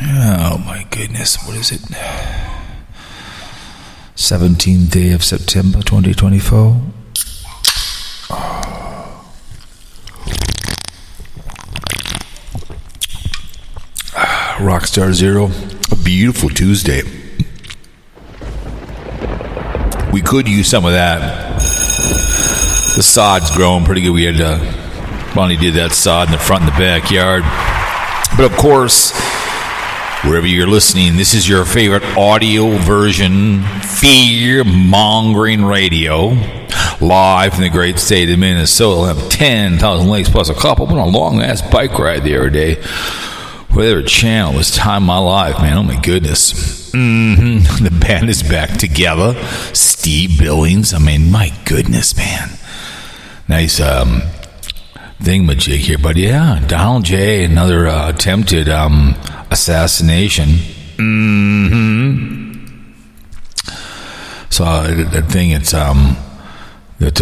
Oh my goodness, what is it? 17th day of September 2024. Rockstar Zero, a beautiful Tuesday. We could use some of that. The sod's growing pretty good. We had finally did that sod in the front and the backyard. But of course, wherever you're listening, this is your favorite audio version, fear-mongering radio, live from the great state of Minnesota. I have 10,000 lakes plus a couple. Went on a long-ass bike ride the other day. Whatever channel was time of my life, man. Oh my goodness. The band is back together. Steve Billings. I mean, my goodness, man. Nice thingamajig here. But yeah, Donald J., another attempted assassination. So I think it's that with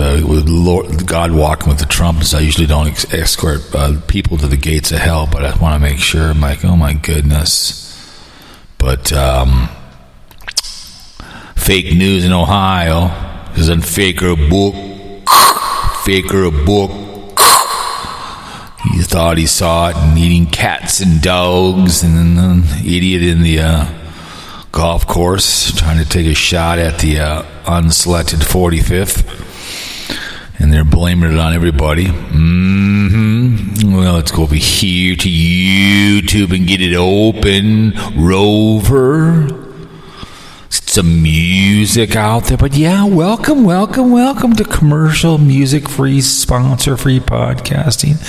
Lord, God walking with the trumpets, I usually don't escort people to the gates of hell, but I want to make sure. I'm like, oh my goodness. But fake news in Ohio is on Faker a book. He thought he saw it and eating cats and dogs, and then the idiot in the golf course trying to take a shot at the unselected 45th. And they're blaming it on everybody. Well, let's go over here to YouTube and get it open. Rover. Some music out there. But yeah, welcome to commercial music-free, sponsor-free podcasting.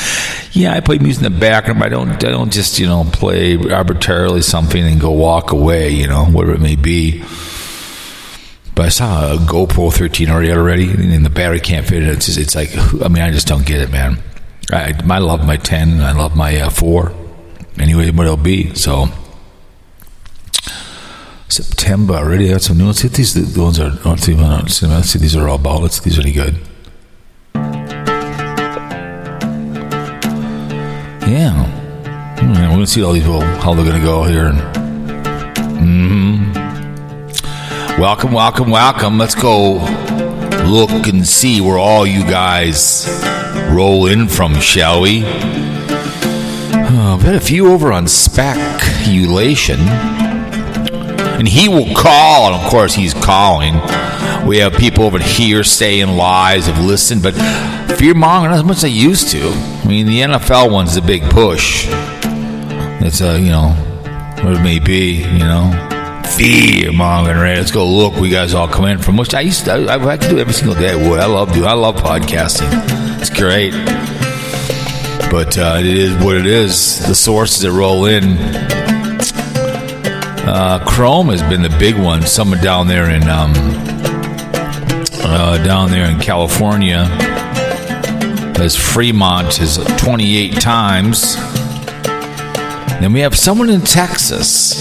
Yeah, I play music in the background, but I don't just, play arbitrarily something and go walk away, whatever it may be. But I saw a GoPro 13 already, and the battery can't fit it. It's like, I just don't get it, man. I love my 10, and I love my 4. Anyway, what it'll be. So, September already. That's some new. Let's see if these ones are. Let's see these are all about. Let's see if these are any good. Yeah. We're going to see all these people, how they're going to go here. Welcome. Let's go look and see where all you guys roll in from, shall we? I've had a few over on speculation. And he will call, and of course he's calling. We have people over here saying lies, have listened, but fear-mongering not as much as I used to. I mean, the NFL one's a big push. It's, what it may be, fear-mongering, right? Let's go look. We guys all come in from which I could do every single day. I would. I love podcasting. It's great. But it is what it is. The sources that roll in. Chrome has been the big one. Someone down there in California, as Fremont is 28 times. Then we have someone in Texas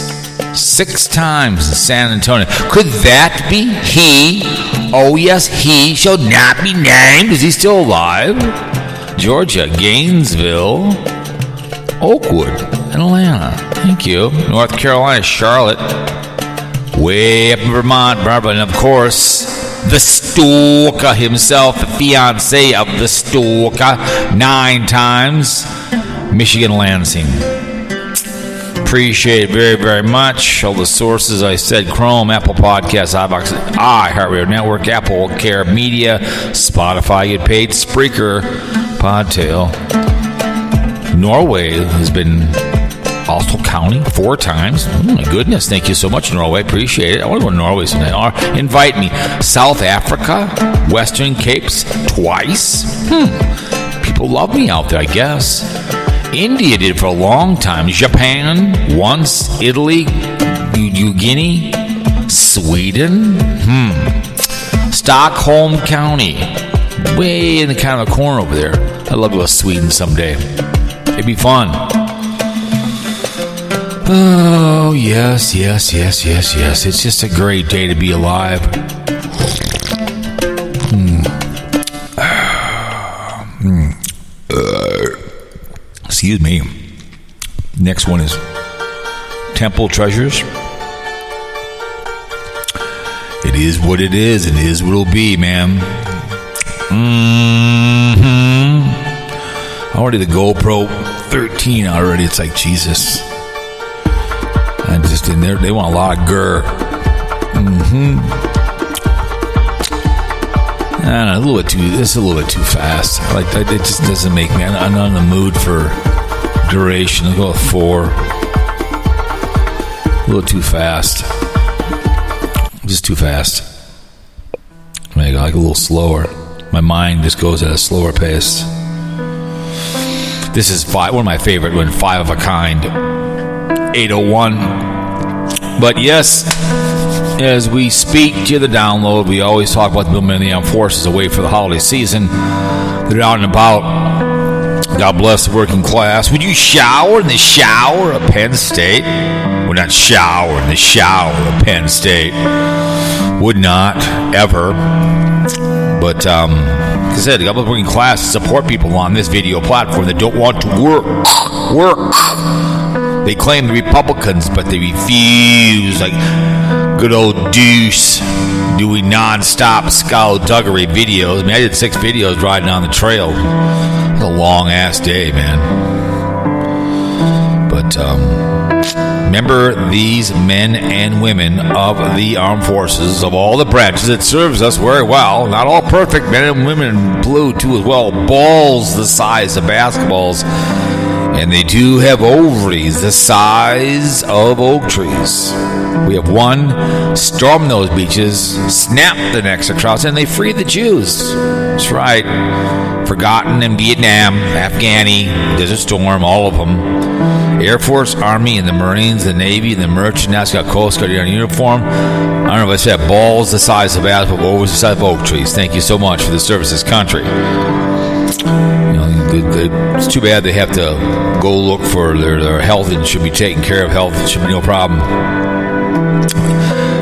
6 times in San Antonio. Could that be he? Oh yes, he shall not be named. Is he still alive? Georgia, Gainesville, Oakwood, Atlanta. Thank you. North Carolina, Charlotte. Way up in Vermont, Barbara. And of course, the Stalker himself, the fiancé of the Stalker, 9 times. Michigan, Lansing. Appreciate it very, very much. All the sources I said: Chrome, Apple Podcasts, iVoox, iHeartRadio Network, Apple Care Media, Spotify, Get Paid, Spreaker, Podtail. Norway has been also counting 4 times. Oh my goodness, thank you so much, Norway. Appreciate it. I wonder what Norway's tonight. Invite me. South Africa, Western Capes, twice. People love me out there, I guess. India did for a long time. Japan, once. Italy, New Guinea, Sweden. Stockholm County, way in the kind of a corner over there. I'd love to go to Sweden someday. It'd be fun. Oh, yes. It's just a great day to be alive. Excuse me. Next one is temple treasures. It is what it is, and it is what it'll be, man. Already the GoPro 13 already. It's like, Jesus. I just in there, they want a lot of grr. I don't know, it's a little bit too fast. Like that, it just doesn't make me. I'm not in the mood for duration. I'll go with 4. A little too fast. Just too fast. I go like a little slower. My mind just goes at a slower pace. This is one of my favorite, 5 of a kind, 801. But yes, as we speak to the download, we always talk about the men of the armed forces away for the holiday season. They're out and about. God bless the working class. Would you shower in the shower of Penn State? Would not shower in the shower of Penn State. Would not, ever. But, like I said, God bless the working class to support people on this video platform that don't want to work. They claim the Republicans, but they refuse, like good old Deuce doing non-stop skullduggery videos. I mean, I did 6 videos riding on the trail. It was a long-ass day, man. But remember these men and women of the armed forces, of all the branches, it serves us very well. Not all perfect, men and women in blue, too, as well. Balls the size of basketballs. And they do have ovaries the size of oak trees. We have one, storm those beaches, snap the necks across, and they free the Jews. That's right. Forgotten in Vietnam, Afghani, Desert Storm, all of them. Air Force, Army, and the Marines, the Navy, and the Merchant National Coast Guard on uniform. I don't know if I said balls the size of basketball, ovaries the size of oak trees. Thank you so much for the service of this country. It's too bad they have to go look for their health and should be taken care of. Health should be no problem.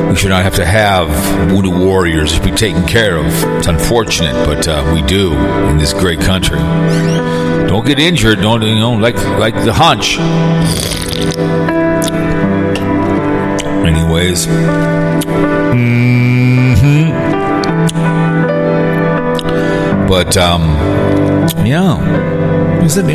We should not have to have wounded warriors to be taken care of. It's unfortunate, but we do in this great country. Don't get injured. Don't like the hunch. Anyways. But yeah. He said,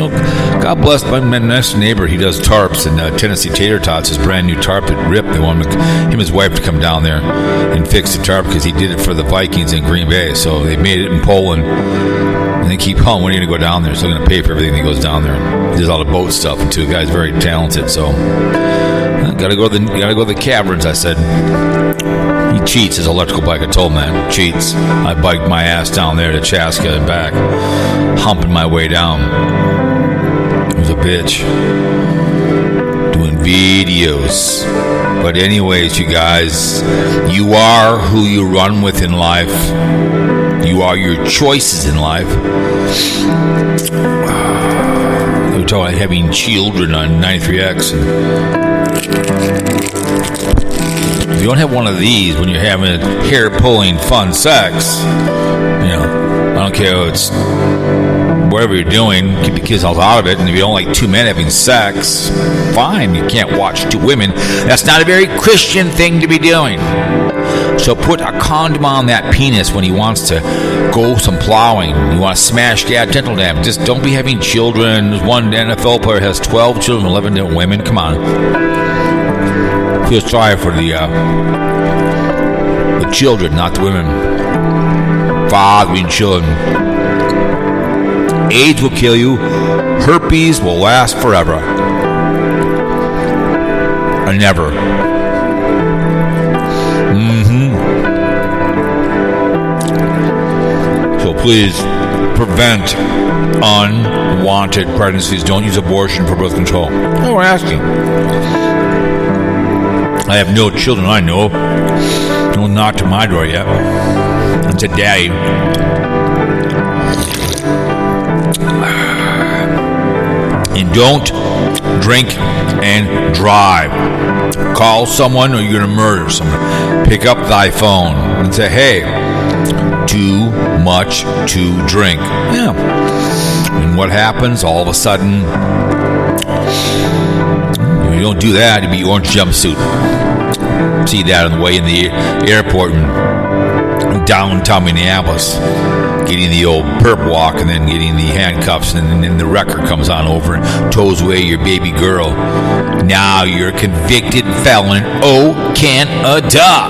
God bless my next neighbor. He does tarps and Tennessee Tater Tots, his brand new tarp that ripped. They want him and his wife to come down there and fix the tarp because he did it for the Vikings in Green Bay. So they made it in Poland, and they keep calling, when are you going to go down there? So they're going to pay for everything that goes down there. He does all the boat stuff, and too. The guy's very talented. So gotta go to the caverns. I said. He cheats his electrical bike. I told him that. Cheats. I biked my ass down there to Chaska and back, humping my way down. It was a bitch. Doing videos. But anyways, you guys, you are who you run with in life. You are your choices in life. They were talking about having children on 93X. If you don't have one of these when you're having hair-pulling fun sex, I don't care if it's whatever you're doing, keep the kids all out of it. And if you don't like 2 men having sex, fine, you can't watch 2 women. That's not a very Christian thing to be doing. So put a condom on that penis when he wants to go some plowing. You want to smash dental dam. Just don't be having children. One NFL player has 12 children, 11 different women. Come on. Feel sorry for the children, not the women. Fathering children. AIDS will kill you. Herpes will last forever. Or never. So please prevent unwanted pregnancies. Don't use abortion for birth control. No, we're asking. I have no children I know of. No knocked at my door yet. And said, Daddy. And don't drink and drive. Call someone or you're going to murder someone. Pick up thy phone and say, hey, too much to drink. Yeah. And what happens? All of a sudden, you don't do that, it'd be orange jumpsuit. See that on the way in the airport in downtown Minneapolis, getting the old perp walk and then getting the handcuffs, and then the wrecker comes on over and tows away your baby girl. Now you're a convicted felon. Oh, Canada.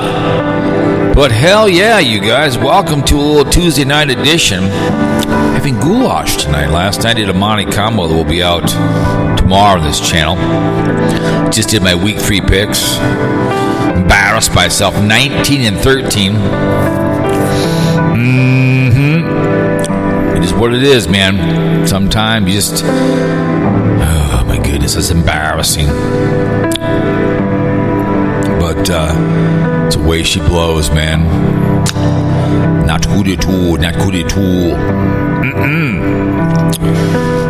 But hell yeah, you guys, welcome to a little Tuesday night edition. Having goulash tonight. Last night I did a Monte Combo that will be out tomorrow on this channel. Just did my week 3 picks. Embarrassed myself, 19-13. It is what it is, man. Sometimes you just, oh my goodness, it's embarrassing. But it's the way she blows, man. Not good at all, not good at all.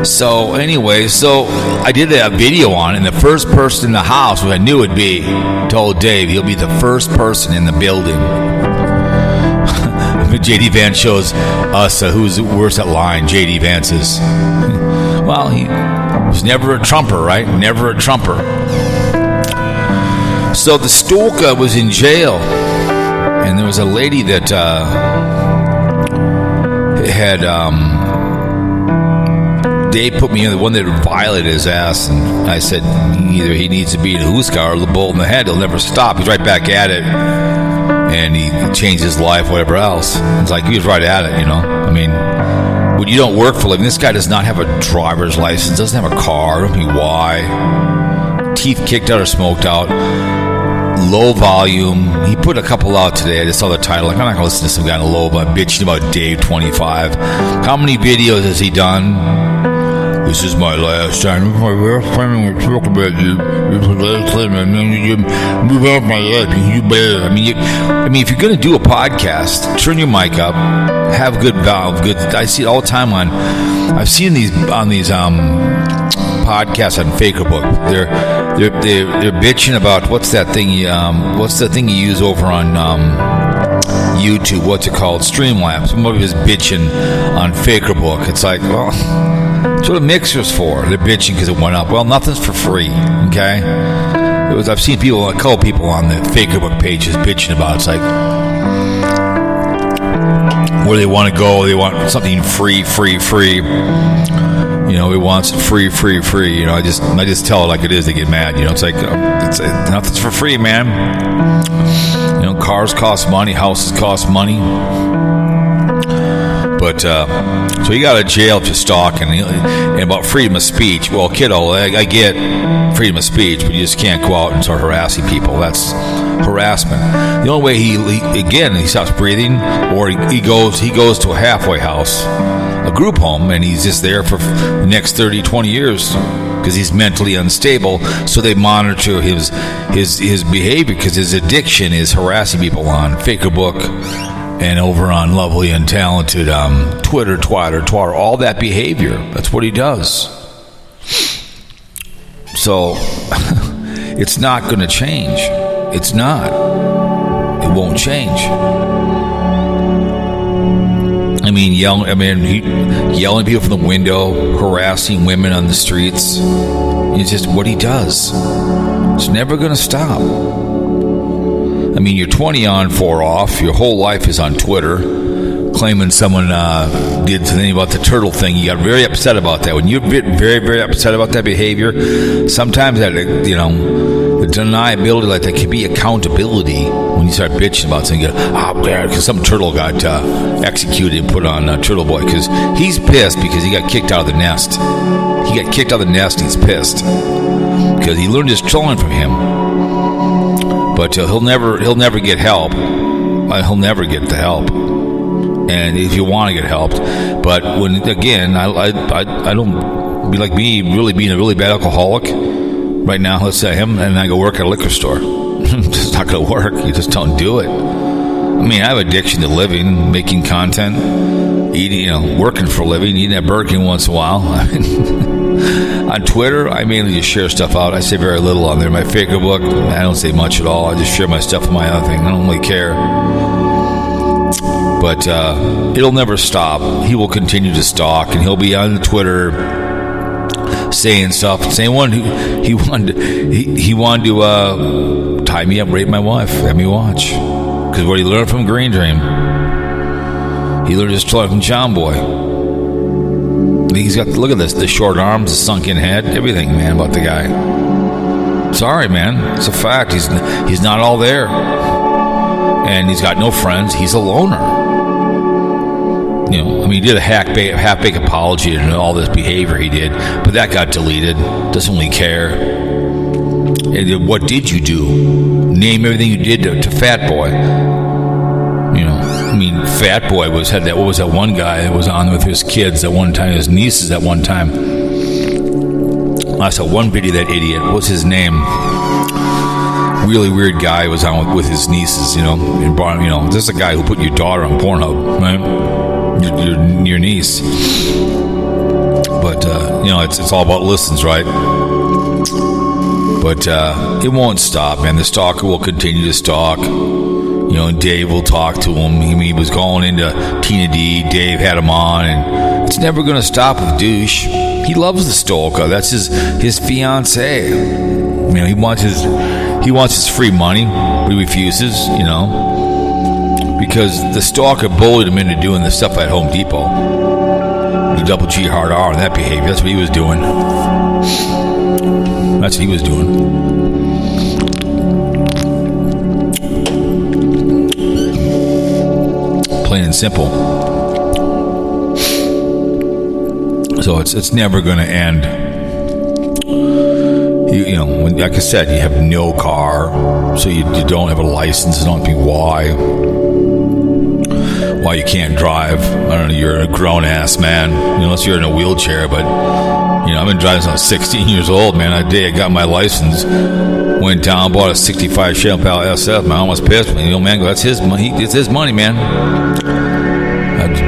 So anyway, I did a video on it, and the first person in the house, who I knew would be, told Dave he'll be the first person in the building. J.D. Vance shows us who's worse at lying. J.D. Vance is. Well, he was never a Trumper, right? Never a Trumper. So the Stalker was in jail, and there was a lady that had Dave put me in the one that violated his ass, and I said either he needs to be in a Huska or the bullet in the head. He'll never stop. He's right back at it, and he changed his life, whatever else. It's like he was right at it, you know. I mean, when you don't work for a living, this guy does not have a driver's license, doesn't have a car. I don't know why. Teeth kicked out or smoked out. Low volume. He put a couple out today. I just saw the title. Like, I'm not going to listen to some guy in a low volume bitching about Dave 25. How many videos has he done? This is my last time. This is my last time I'm going to talk about you. This is the last time I'm going to move out of my life. You better. I mean, if you're going to do a podcast, turn your mic up. Have good valve. Good. I see it all the time I've seen these on these podcasts on Facebook. They're bitching about what's the thing you use over on YouTube? What's it called? Streamlabs. Somebody was bitching on Facebook. It's like, well, that's what a mixer's for. They're bitching because it went up. Well, nothing's for free. Okay. I've seen a couple people on the Facebook pages bitching about it. It's like where they want to go. They want something free. You know, he wants it free. You know, I just tell it like it is. They get mad. You know, it's like nothing's for free, man. You know, cars cost money, houses cost money. But so he got out of jail for stalking and about freedom of speech. Well, kiddo, I get freedom of speech, but you just can't go out and start harassing people. That's harassment. The only way he stops breathing, or he goes to a halfway house, a group home, and he's just there for the next 30, 20 years because he's mentally unstable. So they monitor his behavior because his addiction is harassing people on Facebook and over on lovely and talented Twitter, all that behavior. That's what he does. So it's not going to change. It's not. It won't change. I mean, yelling people from the window, harassing women on the streets. It's just what he does. It's never going to stop. I mean, you're 20 on, 4 off. Your whole life is on Twitter, claiming someone did something about the turtle thing. You got very upset about that. When you get very, very upset about that behavior, sometimes that, you know, the deniability, like that, can be accountability. When you start bitching about something, you go, because some turtle got executed and put on Turtle Boy because he's pissed because he got kicked out of the nest. He got kicked out of the nest. And he's pissed because he learned his trolling from him. But he'll never get help. He'll never get the help. And if you want to get helped, but when again, I don't be like me, really being a really bad alcoholic. Right now, let's say him and I go work at a liquor store. It's not going to work. You just don't do it. I mean, I have addiction to living, making content, eating, you know, working for a living, eating at Burger King once in a while. I mean, on Twitter, I mainly just share stuff out. I say very little on there. My Facebook, I don't say much at all. I just share my stuff on my other thing. I don't really care. But it'll never stop. He will continue to stalk, and he'll be on Twitter saying stuff. Same one who he wanted to tie me up, rape my wife, have me watch. Because what he learned from Green Dream, he learned his from John Boy. He's got, look at this, the short arms, the sunken head, everything, man, about the guy. Sorry, man, it's a fact. He's not all there, and he's got no friends. He's a loner. You know, I mean, he did a half-baked apology and all this behavior he did, but that got deleted. Doesn't really care. And what did you do? Name everything you did to Fat Boy. You know, I mean, Fat Boy had that. What was that one guy that was on with his kids at one time, his nieces at one time? I saw one video. That idiot. What's his name? Really weird guy was on with his nieces. You know, this is a guy who put your daughter on Pornhub, right? Your niece. But it's all about listens, right? But it won't stop, man. The stalker will continue to stalk. You know, Dave will talk to him. He was going into Tina D. Dave had him on, and it's never going to stop with douche. He loves the stalker. That's his fiance. You know, he wants his free money, but he refuses. You know. Because the stalker bullied him into doing the stuff at Home Depot. The double G hard R and that behavior. That's what he was doing. Plain and simple. So it's never going to end. You know, like I said, you have no car, so you don't have a license. Don't be why you can't drive. I don't know, you're a grown-ass man, unless you're in a wheelchair, but, you know, I've been driving since I was 16 years old, man. That day I got my license, went down, bought a 65 Chevy Impala SF, man, I almost pissed me. You know, man, that's his money. It's his money, man.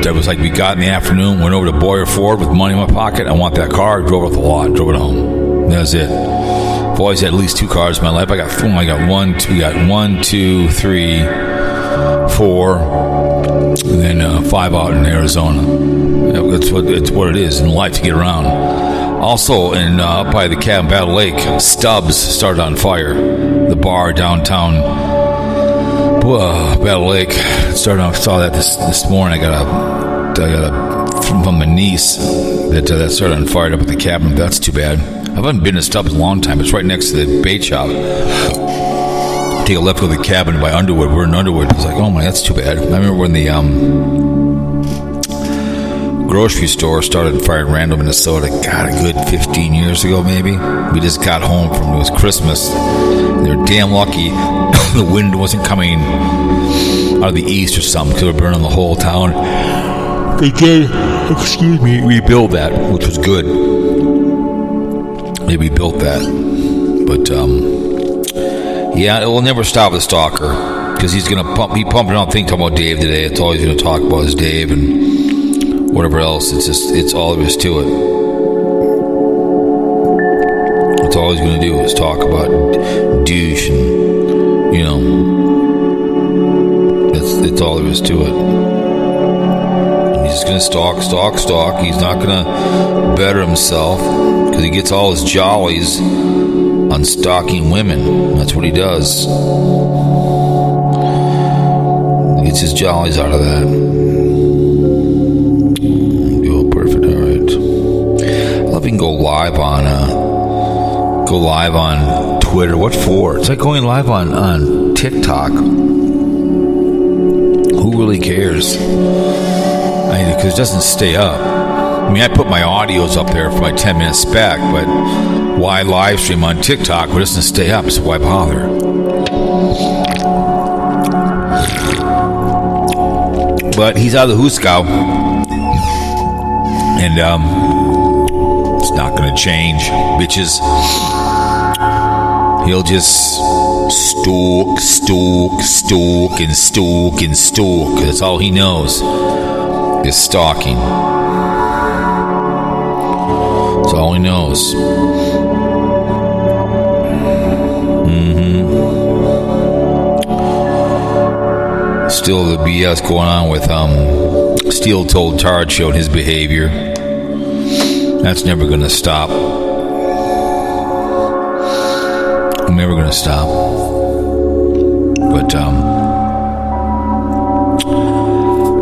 That was like, we got in the afternoon, went over to Boyer Ford with money in my pocket. I want that car, drove it off the lot, drove it home. That was it. I've always had at least 2 cars in my life. I got 1, 2, 3, 4, and then 5 out in Arizona. It's what it is in life to get around. Also, up by the cabin, Battle Lake, Stubbs started on fire. The bar downtown Battle Lake started off. Saw that this morning. I got a from my niece that started on fire up at the cabin. That's too bad. I haven't been to Stubbs in a long time. It's right next to the bait shop. Take a left of the cabin by Underwood. We're in Underwood. It's like, oh my, that's too bad. I remember when the grocery store started fire in Randall, Minnesota. God, a good 15 years ago, maybe. We just got home from, it was Christmas. They were damn lucky the wind wasn't coming out of the east or something, because it were burning the whole town. They did, rebuild that, which was good. They rebuilt that. But, yeah, it will never stop the stalker, because he's going to pumping out things talking about Dave today. It's all he's going to talk about is Dave and whatever else. It's all there is to it. That's all he's going to do is talk about douche and, you know, it's all there is to it. And he's just going to stalk. He's not going to better himself, because he gets all his jollies on stalking women. That's what he does. He gets his jollies out of that. Oh, perfect. All right. I love you can go live on Twitter. What for? It's like going live on TikTok. Who really cares? Because it doesn't stay up. I mean, I put my audios up there for my 10-minute spec, but why live stream on TikTok when it doesn't stay up? So why bother? But he's out of the Hooskow, and it's not going to change, bitches. He'll just stalk. That's all he knows is stalking. That's all he knows. Still the BS going on with Steel Told Tard showed his behavior. That's never going to stop. never going to stop. But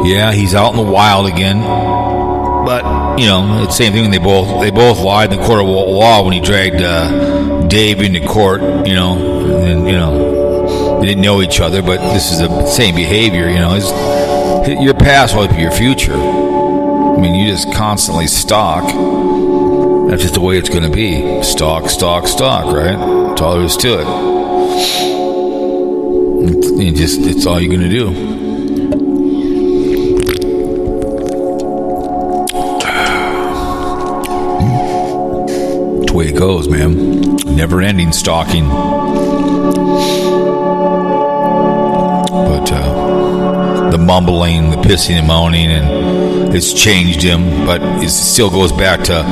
yeah, he's out in the wild again. But it's the same thing. They both lied in the court of law when he dragged Dave into court. They didn't know each other, but this is the same behavior. Your past will be your future. I mean, you just constantly stalk. That's just the way it's going to be. Stalk, right? That's all there is to it. It's all you're going to do. That's the way it goes, man. Never-ending stalking. But the mumbling, the pissing and moaning, and it's changed him, but it still goes back to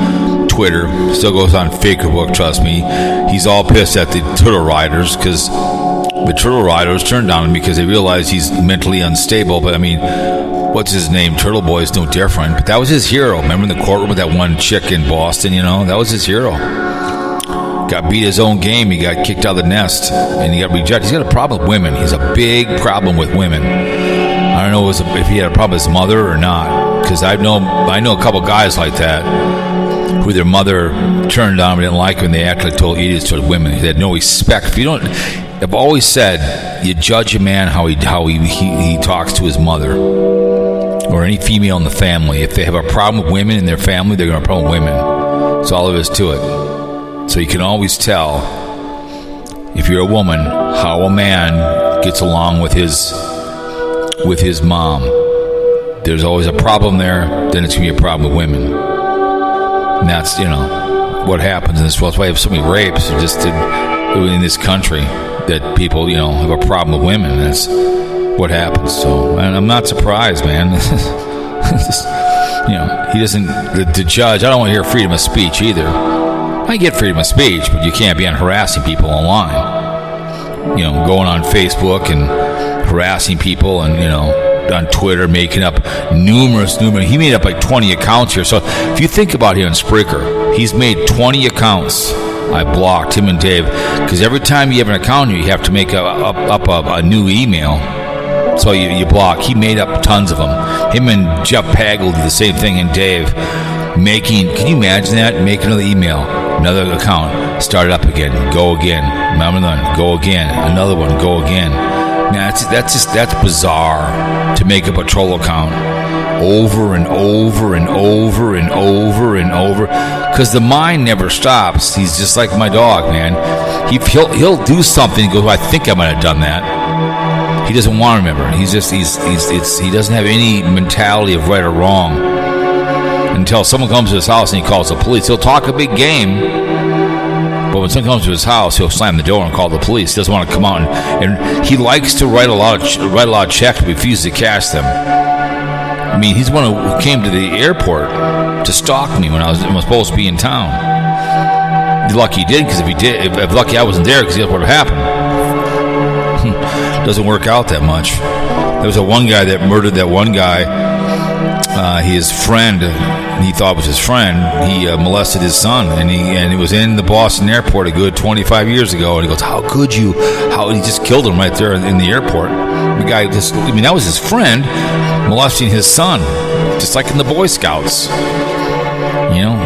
Twitter, still goes on Facebook, trust me. He's all pissed at the Turtle Riders because the Turtle Riders turned on him because they realized he's mentally unstable. But I mean, what's his name? Turtle Boy is no different. But that was his hero. Remember in the courtroom with that one chick in Boston, that was his hero. Got beat his own game. He got kicked out of the nest and he got rejected. He's got a problem with women. He's a big problem with women. I don't know if he had a problem with his mother or not, because I know a couple guys like that who their mother turned on and didn't like him, and they actually told idiots toward women. They had no respect. I've always said you judge a man how he talks to his mother or any female in the family. If they have a problem with women in their family, they're going to have a problem with women. That's all there is to it. So you can always tell, if you're a woman, how a man gets along with his mom. There's always a problem there, then it's going to be a problem with women. And that's, what happens in this world. That's why you have so many rapes just in this country, that people, have a problem with women. That's what happens. So, and I'm not surprised, man. He doesn't, the judge, I don't want to hear freedom of speech either. I get freedom of speech, but you can't be on harassing people online. Going on Facebook and harassing people and, on Twitter, making up numerous. He made up like 20 accounts here. So if you think about it on Spreaker, he's made 20 accounts. I blocked him and Dave because every time you have an account, you have to make up a new email. So you block. He made up tons of them. Him and Jeff Pagel did the same thing, and Dave can you imagine that? Make another email, another account, start it up again, go again, another one, go again, another one, go again. Now that's bizarre to make up a troll account over and over and over and over and over, because the mind never stops. He's just like my dog, man. He'll do something and goes, I think I might have done that. He doesn't want to remember. He doesn't have any mentality of right or wrong until someone comes to his house and he calls the police. He'll talk a big game, but when someone comes to his house, he'll slam the door and call the police. He doesn't want to come out, and he likes to write a lot of checks, but refuses to cash them. I mean, he's one who came to the airport to stalk me when I was supposed to be in town. Lucky he did, because if lucky I wasn't there, because guess what would happen? Doesn't work out that much. There was one guy that murdered that one guy. His friend, he thought was his friend, he molested his son, and it was in the Boston airport a good 25 years ago, and he goes, how could you? He just killed him right there in the airport. The guy that was his friend molesting his son, just like in the Boy Scouts.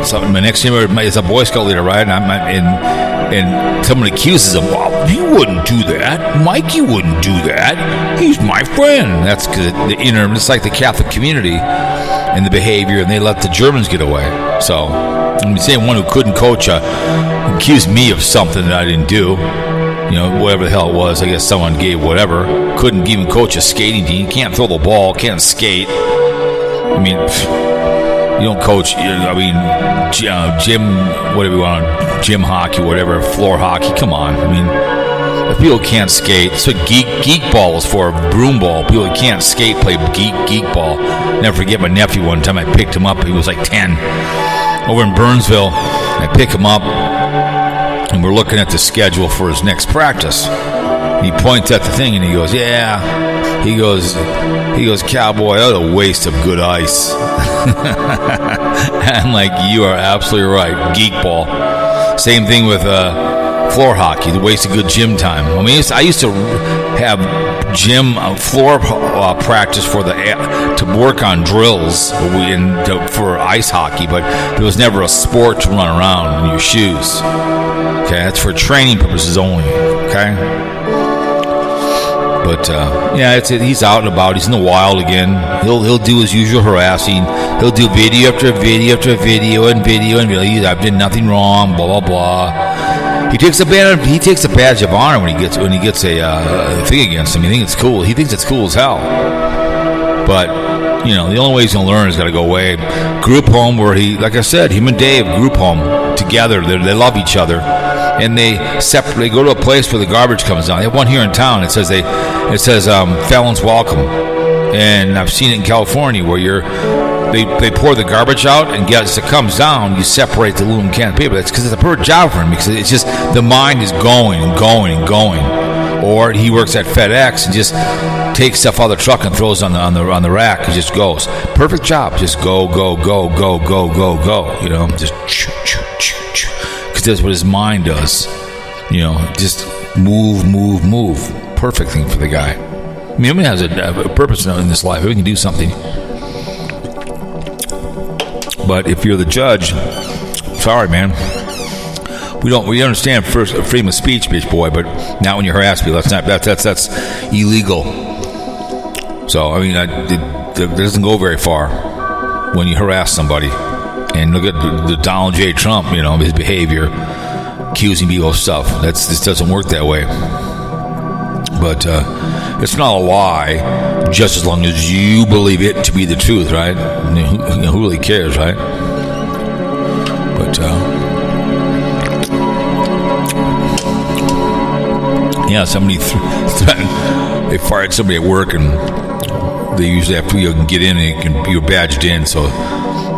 So my next neighbor is a Boy Scout leader, right? And someone accuses him, well, you wouldn't do that. Mike, you wouldn't do that. He's my friend. That's because it's like the Catholic community and the behavior, and they let the Germans get away. So I'm saying one who couldn't coach accused me of something that I didn't do. Whatever the hell it was. I guess someone gave whatever. Couldn't even coach a skating team. Can't throw the ball. Can't skate. I mean, you don't coach. Gym, whatever you want, gym hockey, whatever, floor hockey. Come on. I mean, if people can't skate, that's what geek ball is for. Broom ball. People that can't skate play geek ball. Never forget my nephew. One time I picked him up. He was like 10, over in Burnsville. I pick him up, and we're looking at the schedule for his next practice. He points at the thing and he goes, yeah. He goes, cowboy, that's a waste of good ice. I'm like, you are absolutely right. Geek ball. Same thing with floor hockey. They wasted good gym time. I mean, I used to have gym floor practice to work on drills for ice hockey, but there was never a sport to run around in your shoes. Okay, that's for training purposes only. Okay, but he's out and about. He's in the wild again. He'll do his usual harassing. He'll do video after video after video and video. I've done nothing wrong. Blah blah blah. He takes a badge of honor when he gets a thing against him. He thinks it's cool. He thinks it's cool as hell. But the only way he's gonna learn is gotta go away. Group home where like I said, him and Dave group home together. They love each other, and they go to a place where the garbage comes down. They have one here in town. It says felons welcome, and I've seen it in California where They pour the garbage out, and as it comes down, you separate the aluminum can of paper. That's because it's a perfect job for him, because it's just the mind is going and going and going. Or he works at FedEx and just takes stuff out of the truck and throws on the rack and just goes. Perfect job. Just go, go, go, go, go, go, go. Just because that's what his mind does. Just move, move, move. Perfect thing for the guy. I mean, everyone has a purpose in this life. Everyone can do something. But if you're the judge, sorry, man. We understand first freedom of speech, bitch boy, but not when you harass people. That's illegal. So I mean, it doesn't go very far when you harass somebody. And look at the Donald J. Trump, his behavior, accusing people of stuff. This doesn't work that way. But it's not a lie, just as long as you believe it to be the truth, right? Who really cares, right? But somebody threatened. They fired somebody at work, and they usually after you can get in, and you're badged in. So,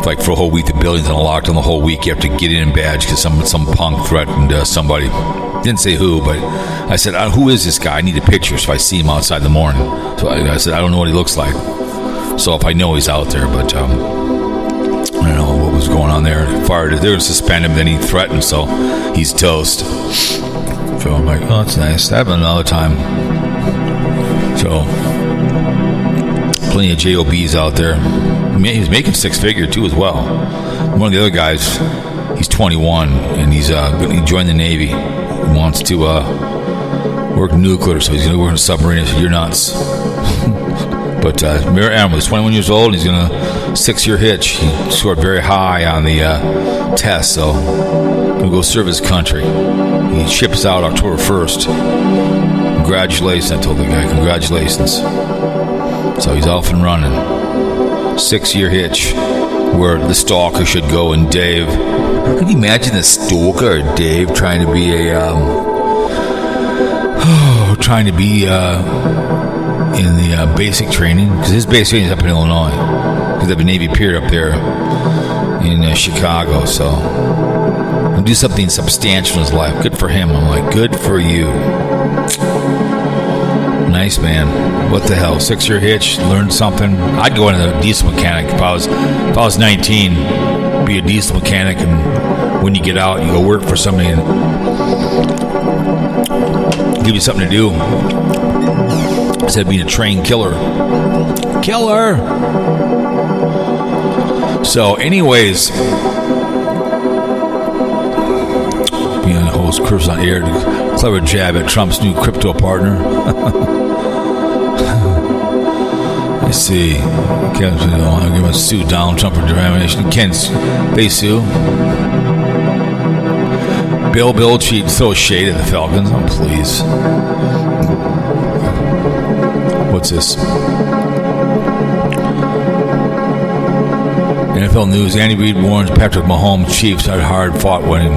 like for a whole week, the building's unlocked, and the whole week you have to get in and badge because some punk threatened somebody. Didn't say who, but I said, who is this guy? I need a picture so if I see him outside in the morning. So I said, I don't know what he looks like. So if I know he's out there, but I don't know what was going on there. They're going to suspend him, then he threatened, so he's toast. So I'm like, oh, that's nice. That happened another time. So plenty of JOBs out there. I mean, he's making six-figure too as well. One of the other guys, he's 21, and he joined the Navy. He wants to work nuclear, so he's going to work in a submarine. I said, you're nuts. But Mayor Adams was 21 years old, and he's going to 6-year hitch. He scored very high on the test, so he'll go serve his country. He ships out October 1st. Congratulations, I told the guy, congratulations. So he's off and running. 6-year hitch, where the Stalker should go, and Dave. Can you imagine the Stalker or Dave trying to be in the basic training? Because his basic training is up in Illinois. Because they have a Navy pier up there in Chicago. So he'll do something substantial in his life. Good for him. I'm like, good for you. Nice, man. What the hell? 6-year hitch, learned something. I'd go into a diesel mechanic if I was 19. Be a diesel mechanic, and when you get out, you go work for somebody and give you something to do instead of being a trained killer. So, anyways, being a host, Chris on air, clever jab at Trump's new crypto partner. Let's see. I'm going to sue Donald Trump for defamation. They sue. Bill Belichick throws shade at the Falcons. Oh, please. What's this? NFL news. Andy Reid warns Patrick Mahomes Chiefs had hard-fought winning.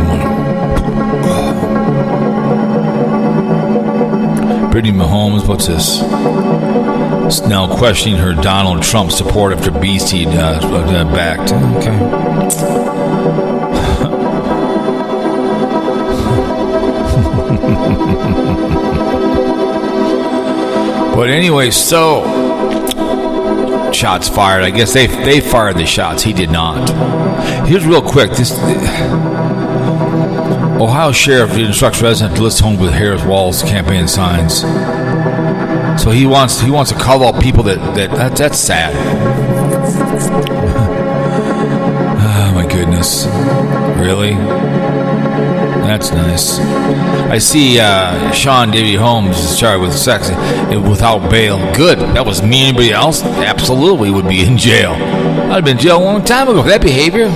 Brittany Mahomes, what's this? Now questioning her Donald Trump support after BC backed. Okay. But anyway, so shots fired. I guess they fired the shots. He did not. Here's real quick. Ohio sheriff instructs resident to list homes with Harris Walls campaign signs. So he wants to call out people that's sad. Oh my goodness, really? That's nice. I see Sean Davey Holmes is charged with sex without bail. Good. That was me. Anybody else? Absolutely would be in jail. I'd have been in jail a long time ago for that behavior.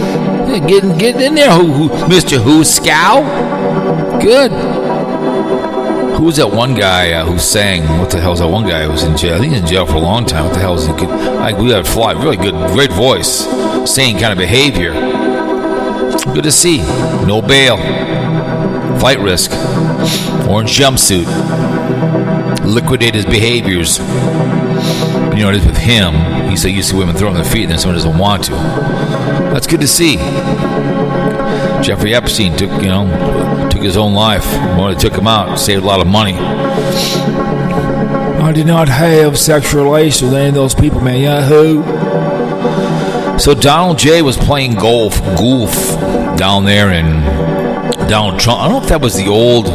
Get in there, Mr. Who Scow. Good. Who was that one guy who sang? What the hell was that one guy who was in jail? I think he was in jail for a long time. What the hell is he? We had a fly. Really good, great voice. Same kind of behavior. Good to see. No bail. Flight risk. Orange jumpsuit. Liquidate his behaviors. You know, it is with him. He's so used to women throwing their feet and then someone doesn't want to. That's good to see. Jeffrey Epstein took his own life. When they took him out, saved a lot of money. I did not have sexual relations with any of those people, man. Yahoo! So Donald J. was playing golf down there in Donald Trump. I don't know if that was the old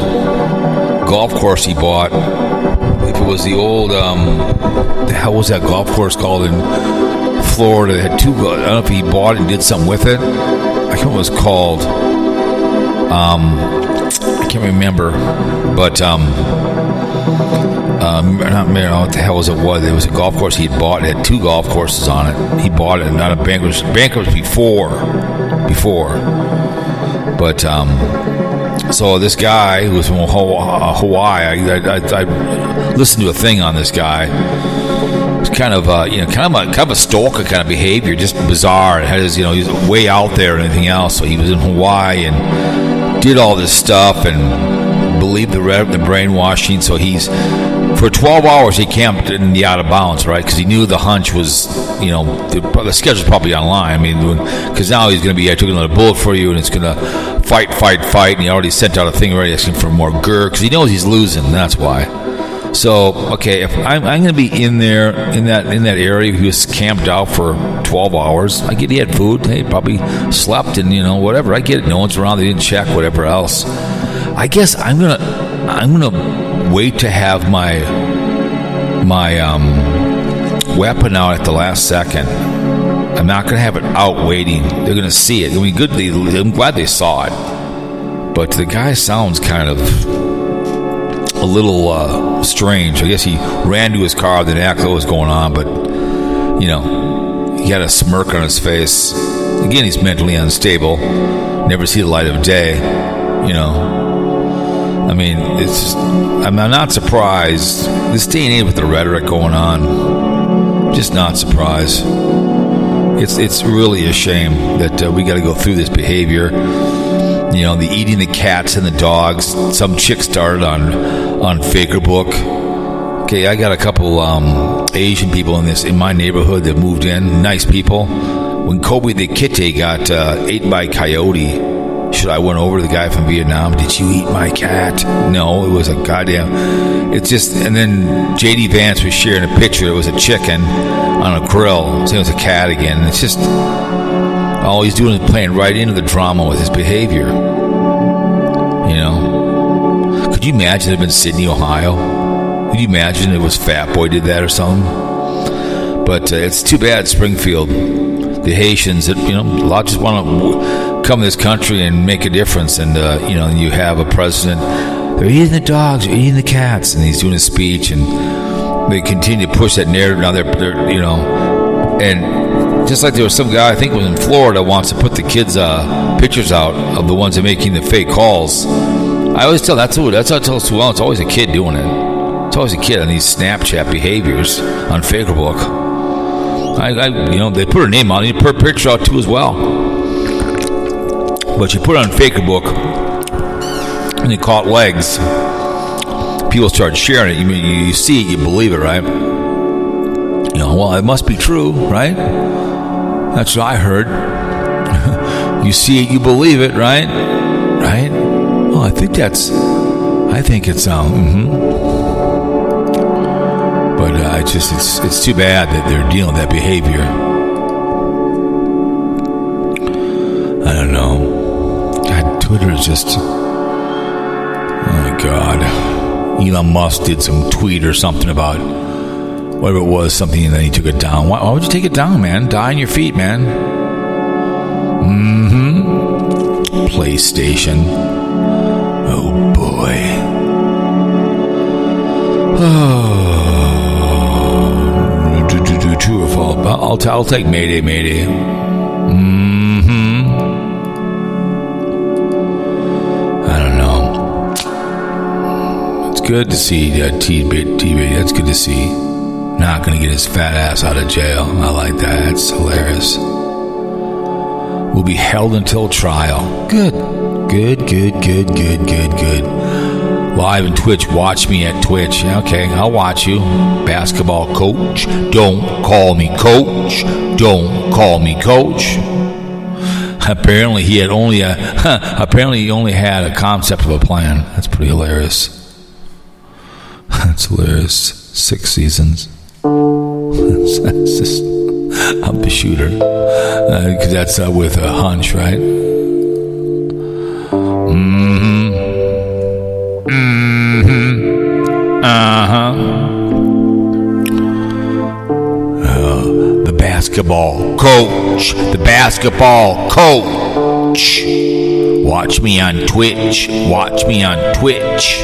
golf course he bought. If it was the old, the hell was that golf course called in Florida? It had two. I don't know if he bought it and did something with it. I can't remember what it was called. I can't remember, but not what the hell was it? It was a golf course he had bought. It had two golf courses on it. He bought it, not a bankruptcy. Bankruptcy before. But so this guy who was from Hawaii, I listened to a thing on this guy. It's kind of a stalker kind of behavior, just bizarre. It had his, he's way out there and everything else. So he was in Hawaii and did all this stuff and believed the brainwashing. So for 12 hours he camped in the out of bounds, right? Because he knew the hunch was, the schedule's probably online. I mean, because now he's going to be, I took another bullet for you, and it's going to fight, and he already sent out a thing already asking for more GER because he knows he's losing. That's why. So, okay, if I'm going to be in there, in that area, he was camped out for 12 hours. I get he had food. He probably slept and, whatever. I get it. No one's around. They didn't check, whatever else. I guess I'm gonna wait to have my weapon out at the last second. I'm not going to have it out waiting. They're going to see it. I mean, I'm glad they saw it. But the guy sounds kind of a little strange. I guess he ran to his car, didn't act like what was going on, but, he had a smirk on his face. Again, he's mentally unstable. Never see the light of day, I mean, it's just, I'm not surprised. This day and age with the rhetoric going on, just not surprised. It's really a shame that we got to go through this behavior. The eating the cats and the dogs. Some chick started on Facebook. Okay, I got a couple Asian people in my neighborhood that moved in. Nice people. When Kobe the Kitty got ate by a coyote, I went over to the guy from Vietnam. Did you eat my cat? No, it was a goddamn. It's just, and then J.D. Vance was sharing a picture. It was a chicken on a grill. So it was a cat again. And it's just, all he's doing is playing right into the drama with his behavior. Could you imagine it had been Sydney, Ohio? Could you imagine it was Fat Boy did that or something? But it's too bad Springfield, the Haitians, a lot just want to come to this country and make a difference. And, you have a president, they're eating the dogs, they're eating the cats, and he's doing a speech, and they continue to push that narrative. Now they're and just like there was some guy, I think it was in Florida, wants to put the kids' pictures out of the ones that are making the fake calls. I always tell that's how I tell us well. It's always a kid doing it. It's always a kid on these Snapchat behaviors on Facebook. They put her name on it. You put a picture out too as well. But you put it on Facebook and you caught legs. People start sharing it. You see it, you believe it, right? Well, it must be true, right? That's what I heard. You see it, you believe it, right? Right? Well, I think it's But it's too bad that they're dealing with that behavior. I don't know. God, Twitter is just God. Elon Musk did some tweet or something about whatever it was, something, and then he took it down. Why would you take it down, man? Die on your feet, man. PlayStation. Oh, boy. True or false? I'll take Mayday. I don't know. It's good to see that TV. That's good to see. Not going to get his fat ass out of jail. I like that. That's hilarious. Will be held until trial. Good. Live in Twitch. Watch me at Twitch. Okay, I'll watch you. Basketball coach. Don't call me coach. Don't call me coach. Apparently he only had a concept of a plan. That's pretty hilarious. That's hilarious. 6 seasons. That's just, I'm the shooter. Because that's with a hunch, right? The basketball coach. The basketball coach. Watch me on Twitch. Watch me on Twitch.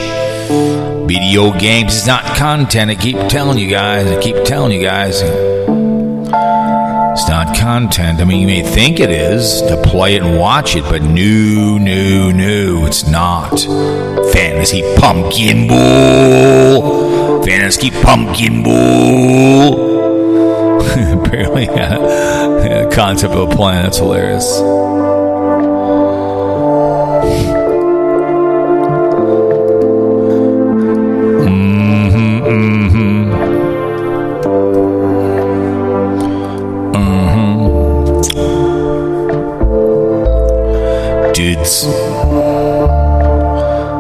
Video games is not content. I keep telling you guys. It's not content. I mean, you may think it is to play it and watch it, but no, it's not. Fantasy Pumpkin Bowl. Apparently, yeah, concept of a plan. That's hilarious. Dudes.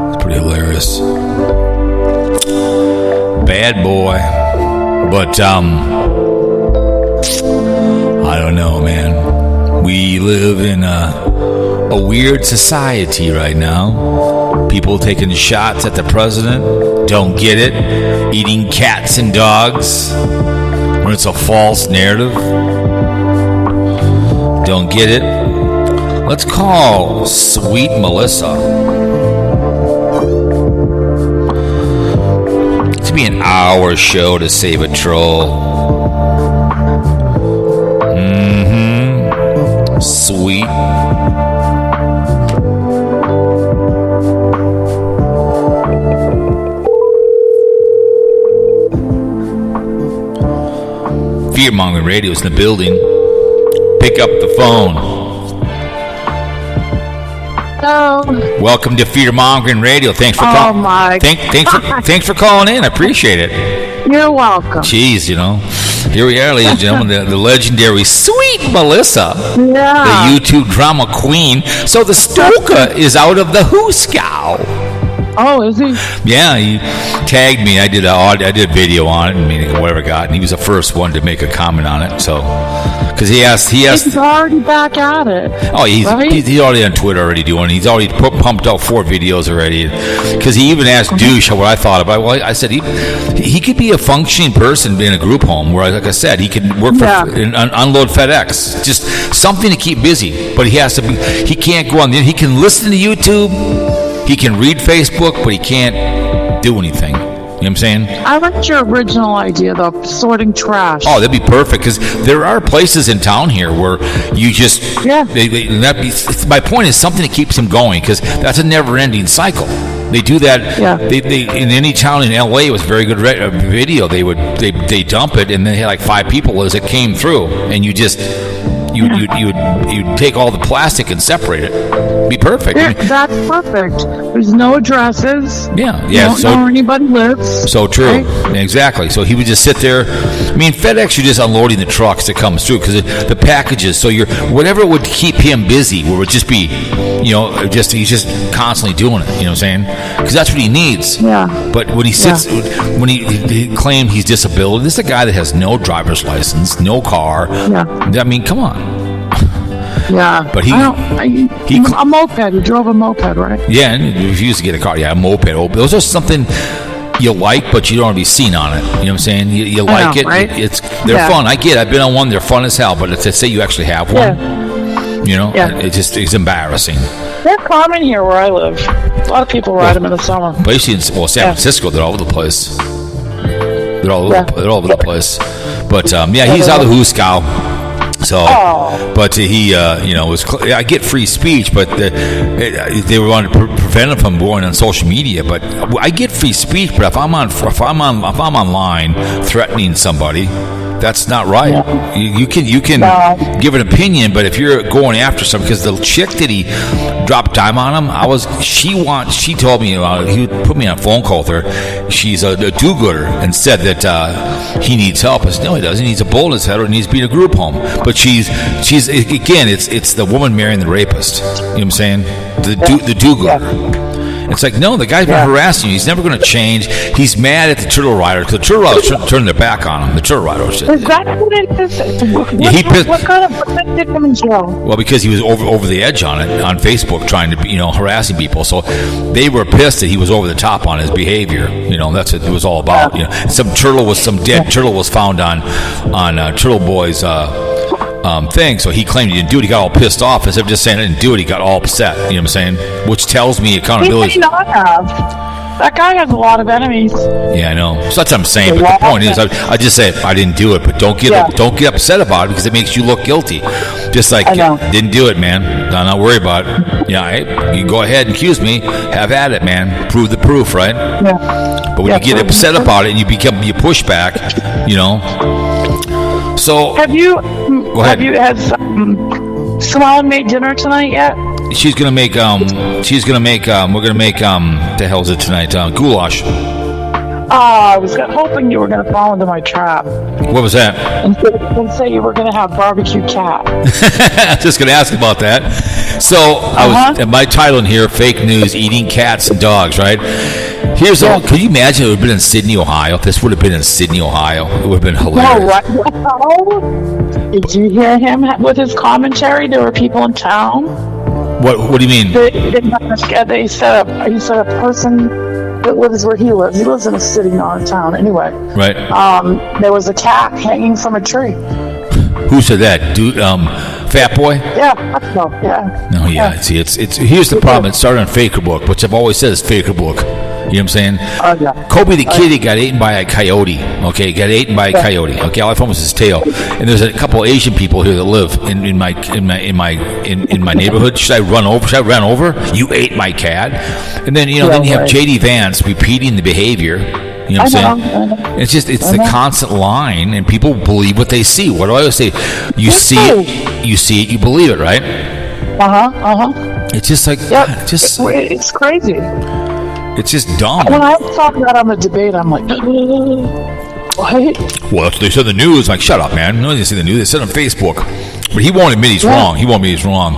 It's pretty hilarious. Bad boy. But, I don't know, man. We live in a weird society right now. People taking shots at the president. Don't get it. Eating cats and dogs when it's a false narrative. Don't get it. Let's call Sweet Melissa. It's be an hour show to save a troll. Sweet. Fearmonger Radio is in the building. Pick up the phone. Hello. Welcome to Fearmongering Radio. Thanks for calling. Oh my! Thanks for calling in. I appreciate it. You're welcome. Jeez, here we are, ladies and gentlemen, the legendary Sweet Melissa, the YouTube drama queen. So the Stalker is out of the Hooskow. Oh, is he? Yeah, he tagged me. I did a video on it, and whatever got, and he was the first one to make a comment on it. So, because he asked, he's already back at it. Oh, he's already on Twitter already doing. He's already pumped out 4 videos already. Because he even asked Douche what I thought about. Well, I said he could be a functioning person in a group home where, like I said, he could work for unload FedEx, just something to keep busy. But he has to. He can't go on. He can listen to YouTube. He can read Facebook, but he can't do anything. You know what I'm saying? I liked your original idea, though, sorting trash. Oh, that'd be perfect, because there are places in town here where you just... Yeah. My point is something that keeps them going, because that's a never-ending cycle. They do that. Yeah. They in any town in LA, it was a very good video. They dump it, and they had like 5 people as it came through, and you just... You'd take all the plastic and separate it. Be perfect. That's perfect. There's no addresses. Yeah. You don't know where anybody lives. So true. Right? Exactly. So he would just sit there. I mean, FedEx, you're just unloading the trucks that comes through because the packages. So whatever would keep him busy, where it would just be, he's just constantly doing it. You know what I'm saying? Because that's what he needs. Yeah. But when he sits, when he claimed he's disabled, this is a guy that has no driver's license, no car. Yeah. I mean, come on. Yeah. But a moped. He drove a moped, right? Yeah, and he refused to get a car. Yeah, a moped. Those are something you like, but you don't want to be seen on it. You know what I'm saying? You like it. Right? They're fun. I get it. I've been on one. They're fun as hell. But to say you actually have one, it's embarrassing. They're common here where I live. A lot of people ride them in the summer. Basically, in San Francisco, they're all over the place. They're all over the place. But he's out of the Huskow. So, but he, was. I get free speech, but they want to prevent him from going on social media. But I get free speech, but if I'm online threatening somebody, that's not right. Yeah. You can give an opinion, but if you're going after something, because the chick that he dropped dime on him, she told me he put me on a phone call with her. She's a do-gooder and said that he needs help. I said, no, he doesn't. He needs a bullet in his head or he needs to be in a group home. But she's again, it's the woman marrying the rapist. You know what I'm saying? The do-gooder. Yeah. It's like, no, the guy's been harassing you. He's never going to change. He's mad at the turtle rider because the turtle riders turned their back on him. The turtle rider. Is that what it is? What kind of did him in jail? Well, because he was over the edge on it on Facebook, trying to harassing people. So they were pissed that he was over the top on his behavior. That's what it was all about. Some dead turtle was found on Turtle Boy's thing, so he claimed he didn't do it. He got all pissed off. Instead of just saying I didn't do it, he got all upset. You know what I'm saying? Which tells me accountability. He may not have. That guy has a lot of enemies. Yeah, I know. So that's what I'm saying. But the point is, I just say I didn't do it, but don't get upset about it because it makes you look guilty. Just like didn't do it, man. I'm not worried about it. Yeah, you go ahead and accuse me. Have at it, man. Prove the proof, right? Yeah. But when you get upset about it and you push back, So have you had Simone made dinner tonight yet? We're gonna make the hell is it tonight? Goulash. I was hoping you were gonna fall into my trap. What was that? And say you were gonna have barbecue cat. I was just gonna ask about that. So my title in here, fake news, eating cats and dogs, right? Could you imagine it would have been in Sydney, Ohio? This would have been in Sydney, Ohio. It would have been hilarious. No, Did you hear him with his commentary? There were people in town. What do you mean? He said a person that lives where he lives. He lives in a city, not a town. Anyway. Right. There was a cat hanging from a tree. Who said that? Dude, Fat Boy? Yeah, no, yeah. No, yeah. See, it's here's the problem. It started on Faker Book, which I've always said is Faker Book. You know what I'm saying? Yeah. Kobe the kitty got eaten by a coyote. Okay, coyote. Okay, all I found was his tail. And there's a couple Asian people here that live in my neighborhood. Should I run over? You ate my cat. And then then you have JD Vance repeating the behavior. You know what I'm saying? It's the constant line, and people believe what they see. What do I always say? You see it, you believe it, right? It's just like it's crazy. It's just dumb. When I saw that on the debate, I'm like, what? Well, they said the news. Like, shut up, man. No, they see the news. They said on Facebook, but he won't admit he's wrong. He won't admit he's wrong.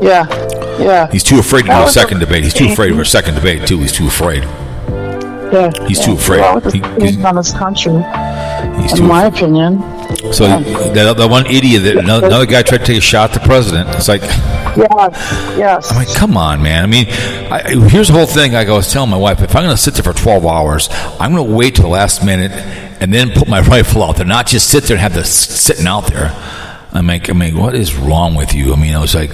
Yeah. He's too afraid to do a second debate. He's too afraid for a second debate too. He's too afraid. Yeah. He's too afraid. Well, he's on this country. In my opinion. So the one idiot that another guy tried to take a shot at the president. It's like, yes. I'm like, come on, man. I mean, here's the whole thing. I was telling my wife, if I'm going to sit there for 12 hours, I'm going to wait till the last minute and then put my rifle out there, not just sit there and have this sitting out there. I'm like, what is wrong with you? I mean, I was like,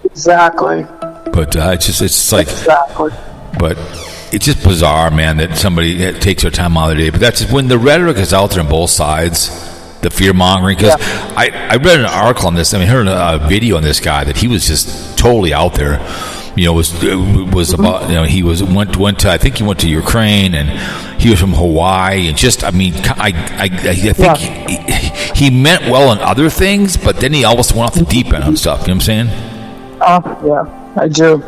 exactly. But it's like, exactly. But it's just bizarre, man, that somebody takes their time out of the day. But that's just when the rhetoric is out there on both sides. The fear mongering, because I read an article on this. I heard a video on this guy that he was just totally out there. Was about he went to, I think he went to Ukraine, and he was from Hawaii, and just I think he meant well on other things, but then he almost went off the deep end on stuff. You know what I'm saying? Yeah, I do.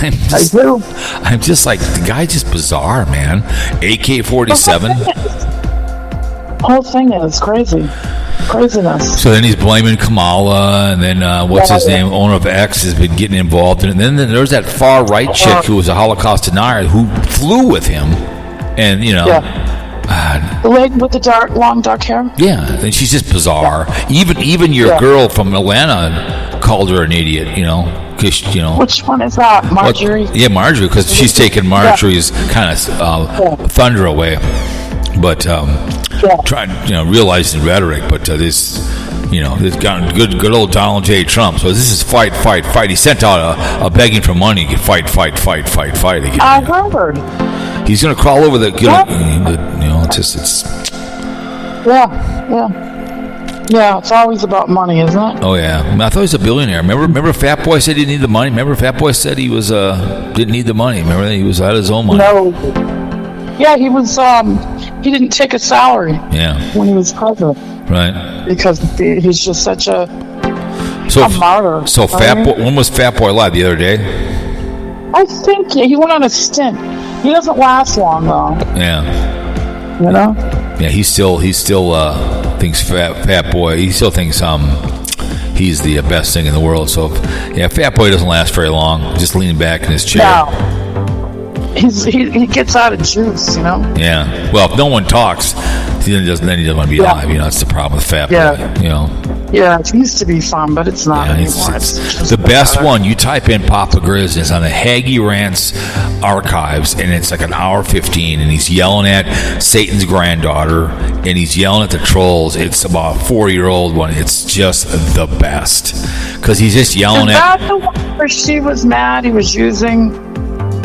I do. I'm just like, the guy's just bizarre, man. AK-47. Whole thing is craziness. So then he's blaming Kamala, and then what's his name, owner of X, has been getting involved in it. And then there's that far right chick who was a Holocaust denier who flew with him, and the lady with the long dark hair. Yeah, and she's just bizarre. Even your girl from Atlanta, called her an idiot, you know, because Which one is that, Marjorie? yeah, Marjorie, because she's taken Marjorie's kind of thunder away, but trying, realizing rhetoric. But this got good old Donald J. Trump. So this is fight. He sent out a begging for money. Fight again. I heard. He's going to crawl over the. It's. Yeah, it's always about money, isn't it? Oh yeah, I thought he was a billionaire. Remember, Fat Boy said he didn't need the money. Remember, Fat Boy said he was didn't need the money. Remember that he was out of his own money. No. Yeah, he was. He didn't take a salary. Yeah. When he was president. Right. Because he's just such a martyr. So Fat Boy. When was Fat Boy live? The other day. I think he went on a stint. He doesn't last long though. Yeah. You know. Yeah, he still thinks Fat Boy. He still thinks he's the best thing in the world. So Fat Boy doesn't last very long. Just leaning back in his chair. No. He gets out of juice, you know. Yeah. Well, if no one talks, then he doesn't want to be alive. That's the problem with Fat Boy. Yeah, it used to be fun, but it's not anymore. It's the best one. You type in Papa Grizz, it's on the Haggy Rants archives, and it's like an hour 15, and he's yelling at Satan's granddaughter, and he's yelling at the trolls. It's about a 4-year-old one. It's just the best because he's just yelling Is that the one where she was mad he was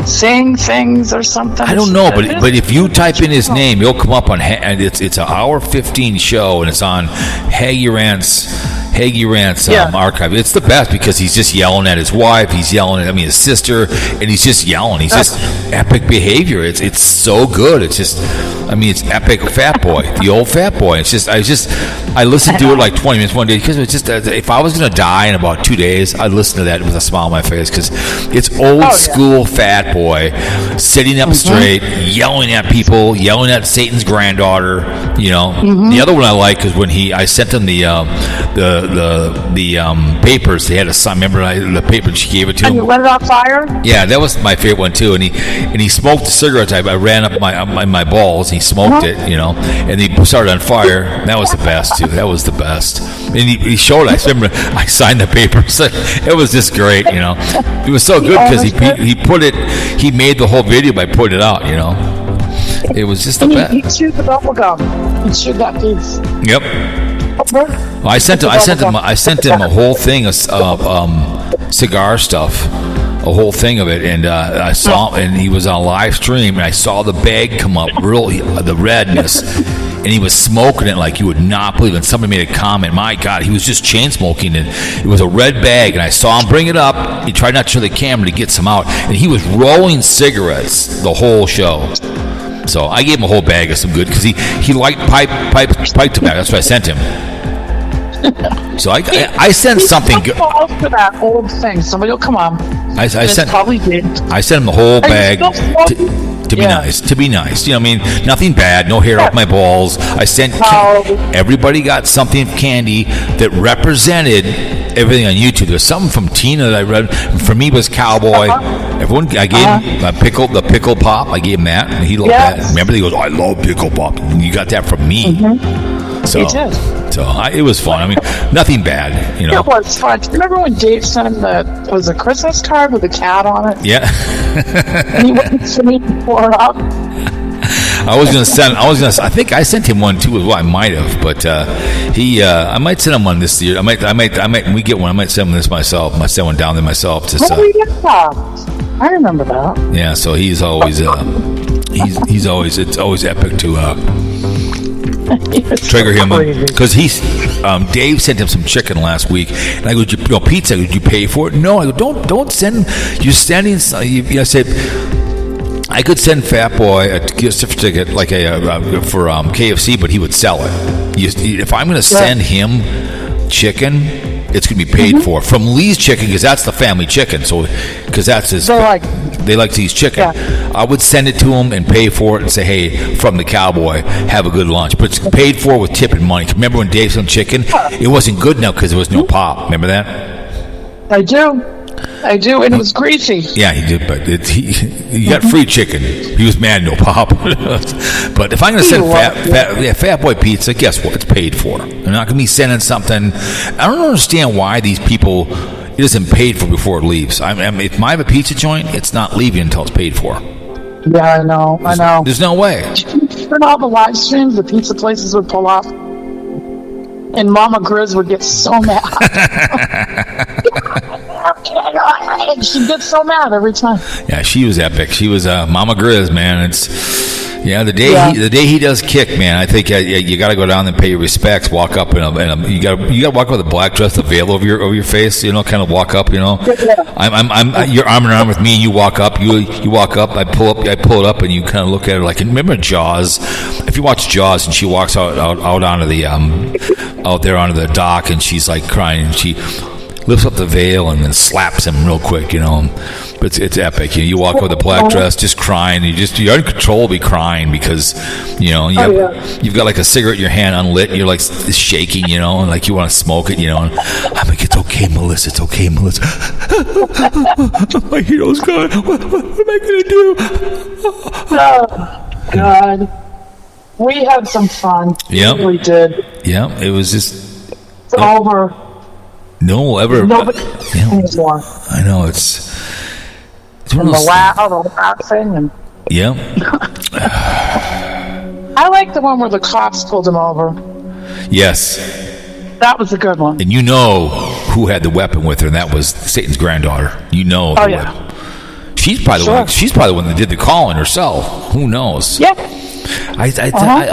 saying things or something? I don't know, but if you type in his name, he'll come up on, and it's an hour 15 show, and it's on Haggy Rants archive. It's the best because he's just yelling at his wife. He's yelling at his sister, and he's just yelling. He's just epic behavior. It's so good. It's just, it's epic. Fat Boy, the old Fat Boy. It's just, I listened to it like 20 minutes one day because it's just, if I was gonna die in about 2 days, I'd listen to that with a smile on my face because it's old school Fat Boy sitting up straight, yelling at people, yelling at Satan's granddaughter. The other one I like is when I sent him the papers. They had a sign. Remember the paper? She gave it to him. And you lit it on fire? Yeah, that was my favorite one too. And he smoked the cigarette. I ran up my balls. And he smoked it, and he started on fire. That was the best too. That was the best. And he showed it. I remember I signed the papers. It was just great. It was so good because he made the whole video by putting it out. It was just the best. He chewed the bubble gum. He chewed that piece. Yep. Well, I sent him a whole thing of cigar stuff, a whole thing of it, and I saw, and he was on a live stream, and I saw the bag come up, the redness, and he was smoking it like you would not believe. And somebody made a comment, my God, he was just chain smoking, and it was a red bag, and I saw him bring it up. He tried not to show the camera to get some out, and he was rolling cigarettes the whole show. So I gave him a whole bag of some good because he liked pipe tobacco. That's what I sent him. So I sent something good. For that old thing, somebody will come on. I sent him the whole bag to be nice. To be nice, nothing bad, no hair off my balls. I sent everybody got something of candy that represented everything on YouTube. There's something from Tina that I read. For me, it was Cowboy. Everyone, I gave him the pickle pop. I gave him that, and he loved that. Remember, he goes, "I love pickle pop." And you got that from me. So, it was fun. Nothing bad, It was fun. Remember when Dave sent him a Christmas card with a cat on it? Yeah. And he went to me and tore it up. I think I sent him one too as well. I might have, but I might send him one this year. I might. When we get one, I might send him this myself. I might send one down there myself. Just, I remember that. Yeah. So he's always it's always epic to trigger him because Dave sent him some chicken last week, and I go, pizza. Did you pay for it? No. I go, don't send. You're standing. I said. I could send Fat Boy a gift certificate for KFC, but he would sell it. If I'm going to send him chicken, it's going to be paid for from Lee's Chicken because that's the family chicken. So because that's his. They like Lee's Chicken. Yeah. I would send it to him and pay for it and say, "Hey, from the Cowboy, have a good lunch." But it's paid for with tip and money. Remember when Dave sent chicken? It wasn't good enough because there was no pop. Remember that? I do, and it was greasy. Yeah, he did, but he got free chicken. He was mad, no pop. But if I'm going to send Fat Boy pizza, guess what? It's paid for. I'm not going to be sending something. I don't understand why these people it isn't paid for before it leaves. I mean, if I have a pizza joint, it's not leaving until it's paid for. Yeah, I know. There's no way. Turn all the live streams, the pizza places would pull up, and Mama Grizz would get so mad. And she'd get so mad every time. Yeah, she was epic. She was Mama Grizz, man. The day he does kick, man. I think you got to go down and pay your respects. Walk up and you got to walk with a black dress, a veil over your face. You know, kind of walk up. You know, you're arm in arm with me, and you walk up. You walk up. I pull it up, and you kind of look at her like. Remember Jaws? If you watch Jaws, and she walks out onto the out there onto the dock, and she's like crying, and she lifts up the veil and then slaps him real quick, you know. But it's epic. You walk with a black dress, just crying. You're uncontrollably crying because, you know, you've got like a cigarette in your hand unlit. You're like shaking, you know, and like you want to smoke it, you know. And I'm like, it's okay, Melissa. It's okay, Melissa. My hero's gone. What am I gonna do? Oh God, we had some fun. Yep. We did. Yeah, it was just. It's over. No, ever. Nobody anymore. I know it's one of those. The laughing and. Yeah. I like the one where the cops pulled him over. Yes. That was a good one. And you know who had the weapon with her, and that was Satan's granddaughter. You know. Oh yeah. She's probably the one that did the calling herself. Who knows? Yeah. I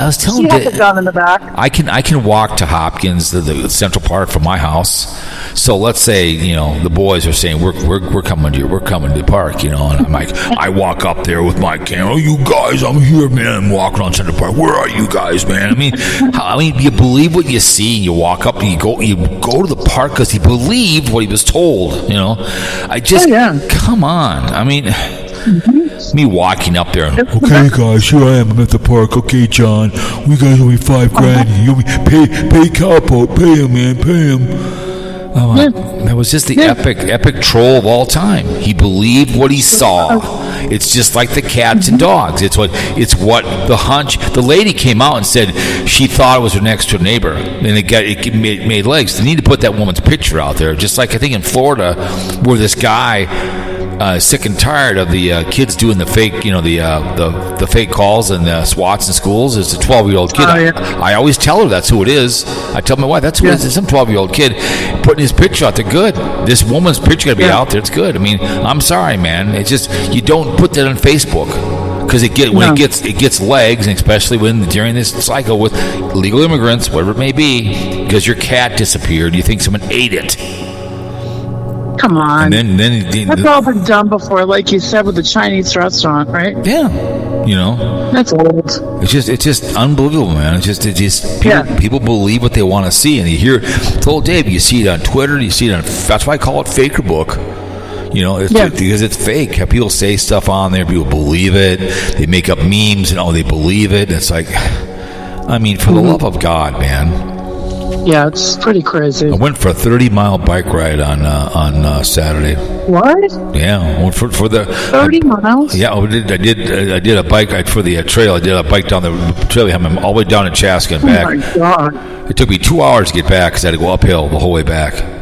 was telling you, she had the gun in the back. I can walk to Hopkins, the Central Park, from my house. So let's say, you know, the boys are saying we're coming to the park, you know, and I'm like, I walk up there with my camera. Oh, you guys, I'm here, man. I'm walking around Central Park. Where are you guys, man? I mean, you believe what you see. You walk up and you go to the park because he believed what he was told. You know, come on. I mean. Mm-hmm. Me walking up there. Okay, guys, here I am. I'm at the park. Okay, John, we guys owe me $5,000. You pay Cowpoke. Pay him, man. Pay him. That was just the epic troll of all time. He believed what he saw. It's just like the cats and dogs. It's what the hunch. The lady came out and said she thought it was her next door neighbor, and it made legs. They need to put that woman's picture out there. Just like I think in Florida, where this guy. Sick and tired of the kids doing the fake, you know, the fake calls and the SWATs in schools. It's a 12-year-old kid. I always tell her that's who it is. I tell my wife that's who it is. It's some 12-year-old kid putting his picture out there. Good. This woman's picture got to be out there. It's good. I mean, I'm sorry, man. It's just you don't put that on Facebook because it gets legs, and especially during this cycle with illegal immigrants, whatever it may be, because your cat disappeared. You think someone ate it. Come on. And then that's all been done before, like you said, with the Chinese restaurant, right? Yeah. You know. That's old. It's just unbelievable, man. It's just people believe what they want to see, and you hear. Told Dave, you see it on Twitter, you see it on. That's why I call it Faker Book. You know, because it's fake. People say stuff on there, people believe it. They make up memes, and they believe it. And it's like, I mean, for the love of God, man. Yeah, it's pretty crazy. I went for a 30-mile bike ride on Saturday. What? Yeah, I went for the 30 miles. Yeah, I did a bike ride for the trail. I did a bike down the trail, all the way down to Chaska and back. Oh my God! It took me 2 hours to get back because I had to go uphill the whole way back.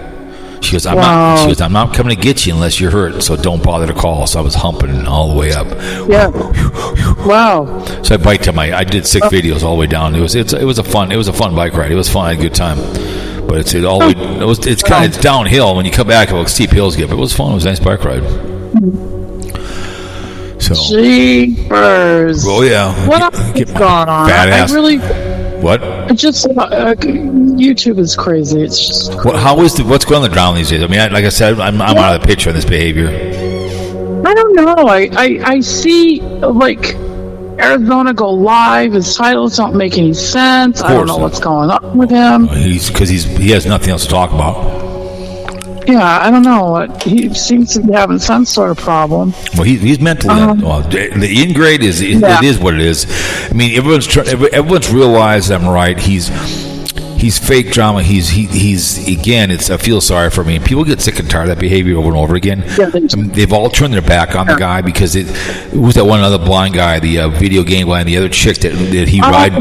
She goes, I'm not coming to get you unless you're hurt, so don't bother to call. So I was humping all the way up. Yeah. Wow. So I I did 6 videos all the way down. It was a fun bike ride. It was fun. I had a good time. But it's downhill. When you come back, steep hills get. But it was fun. It was a nice bike ride. So. Jeepers. Oh yeah. What is going on? Badass. What? Just YouTube is crazy. It's just crazy. What's going on the ground these days? I mean, like I said, I'm out of the picture on this behavior. I don't know. I see like Arizona go live. His titles don't make any sense. I don't know what's going on with him. Because he has nothing else to talk about. Yeah, I don't know. He seems to be having some sort of problem. Well, he's mentally. The in-grade it is what it is. I mean, everyone's realized I'm right. He's He's fake drama. He's again. I feel sorry for me. People get sick and tired of that behavior over and over again. Yeah, they've all turned their back on the guy because it was that one other blind guy, the video game guy, and the other chick that he ride.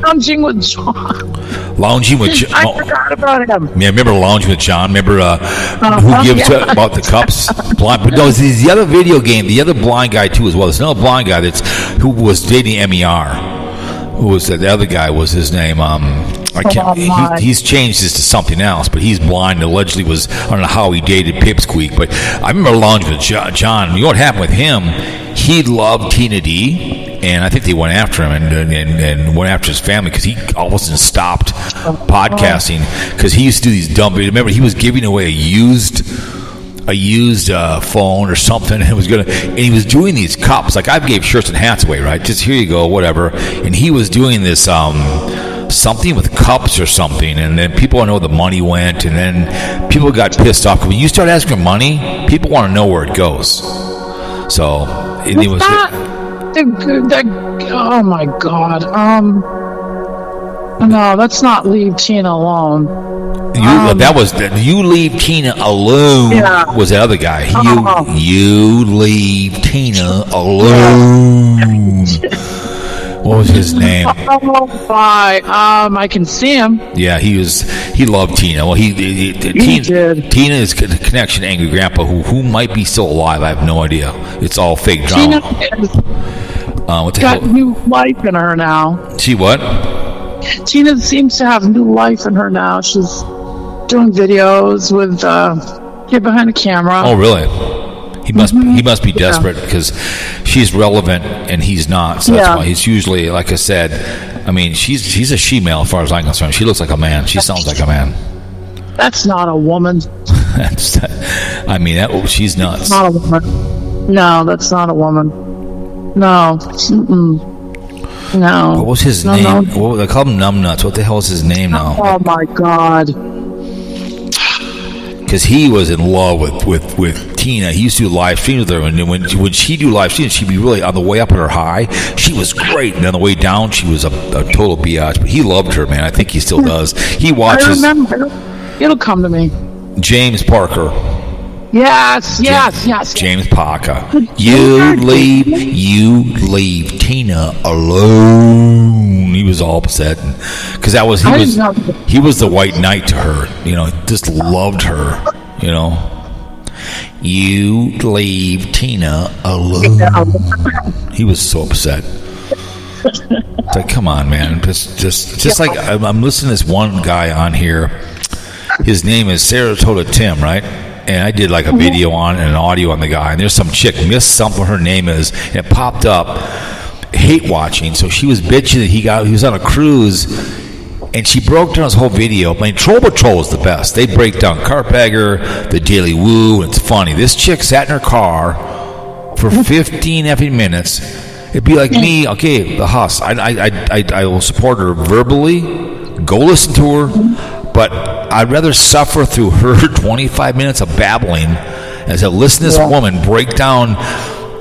Lounging with John. Lounging with John. I forgot about him. Yeah, remember Lounging with John? Remember who gives about the cups? Blind. But no, there's the other video game, the other blind guy too as well. There's another blind guy who was dating MER. Who was that? The other guy was his name. I can't. He's changed this to something else, but he's blind. Allegedly was, I don't know how he dated Pipsqueak, but I remember Lounging with John. You know what happened with him? He loved Tina D, and I think they went after him and went after his family because he all of a sudden stopped podcasting because he used to do these dumb videos. Remember, he was giving away a used phone or something, and he was doing these cups. Like I gave shirts and hats away, right? Just here you go, whatever. And he was doing this something with cups or something, and then people want to know where the money went, and then people got pissed off. When you start asking for money, people want to know where it goes. So and it was. Oh my God. No, let's not leave Tina alone. That was you leave Tina alone. Yeah. Was the other guy? You leave Tina alone. What was his name? I can see him. Yeah, he loved Tina. Well, Tina is connection to Angry Grandpa, who might be still alive. I have no idea. It's all fake drama. Tina got new life in her now. She what? Tina seems to have new life in her now. She's doing videos with kid behind the camera. Oh, really? He must be desperate because she's relevant and he's not. So that's why he's usually, like I said, I mean, she's a she-male as far as I'm concerned. She looks like a man. She sounds like a man. That's not a woman. She's nuts. That's not a woman. No, that's not a woman. No. Mm-mm. No. What was his name? No. What, they call him Numbnuts. What the hell is his name now? Oh my God. Because he was in love with Tina. He used to do live streams with her, and when she'd do live streams, she'd be really on the way up at her high. She was great, and on the way down, she was a total biatch. But he loved her, man. I think he still does. He watches. I remember. It'll come to me. James Parker. Yes. James Parker. You leave Tina alone. He was all upset because he was the white knight to her. You know, just loved her. You know, you leave Tina alone. He was so upset. It's like, come on, man. Just like I'm listening to this one guy on here. His name is Saratoga Tim, right? And I did like a video on and an audio on the guy. And there's some chick, Miss something her name is, and it popped up, hate watching. So she was bitching that he was on a cruise, and she broke down his whole video. I mean, Troll Patrol is the best. They break down Cartbagger, the Daily Woo, and it's funny. This chick sat in her car for 15 effing minutes. It'd be like me, okay, the Huss. I will support her verbally. Go listen to her. But I'd rather suffer through her 25 minutes of babbling as I listen to this woman break down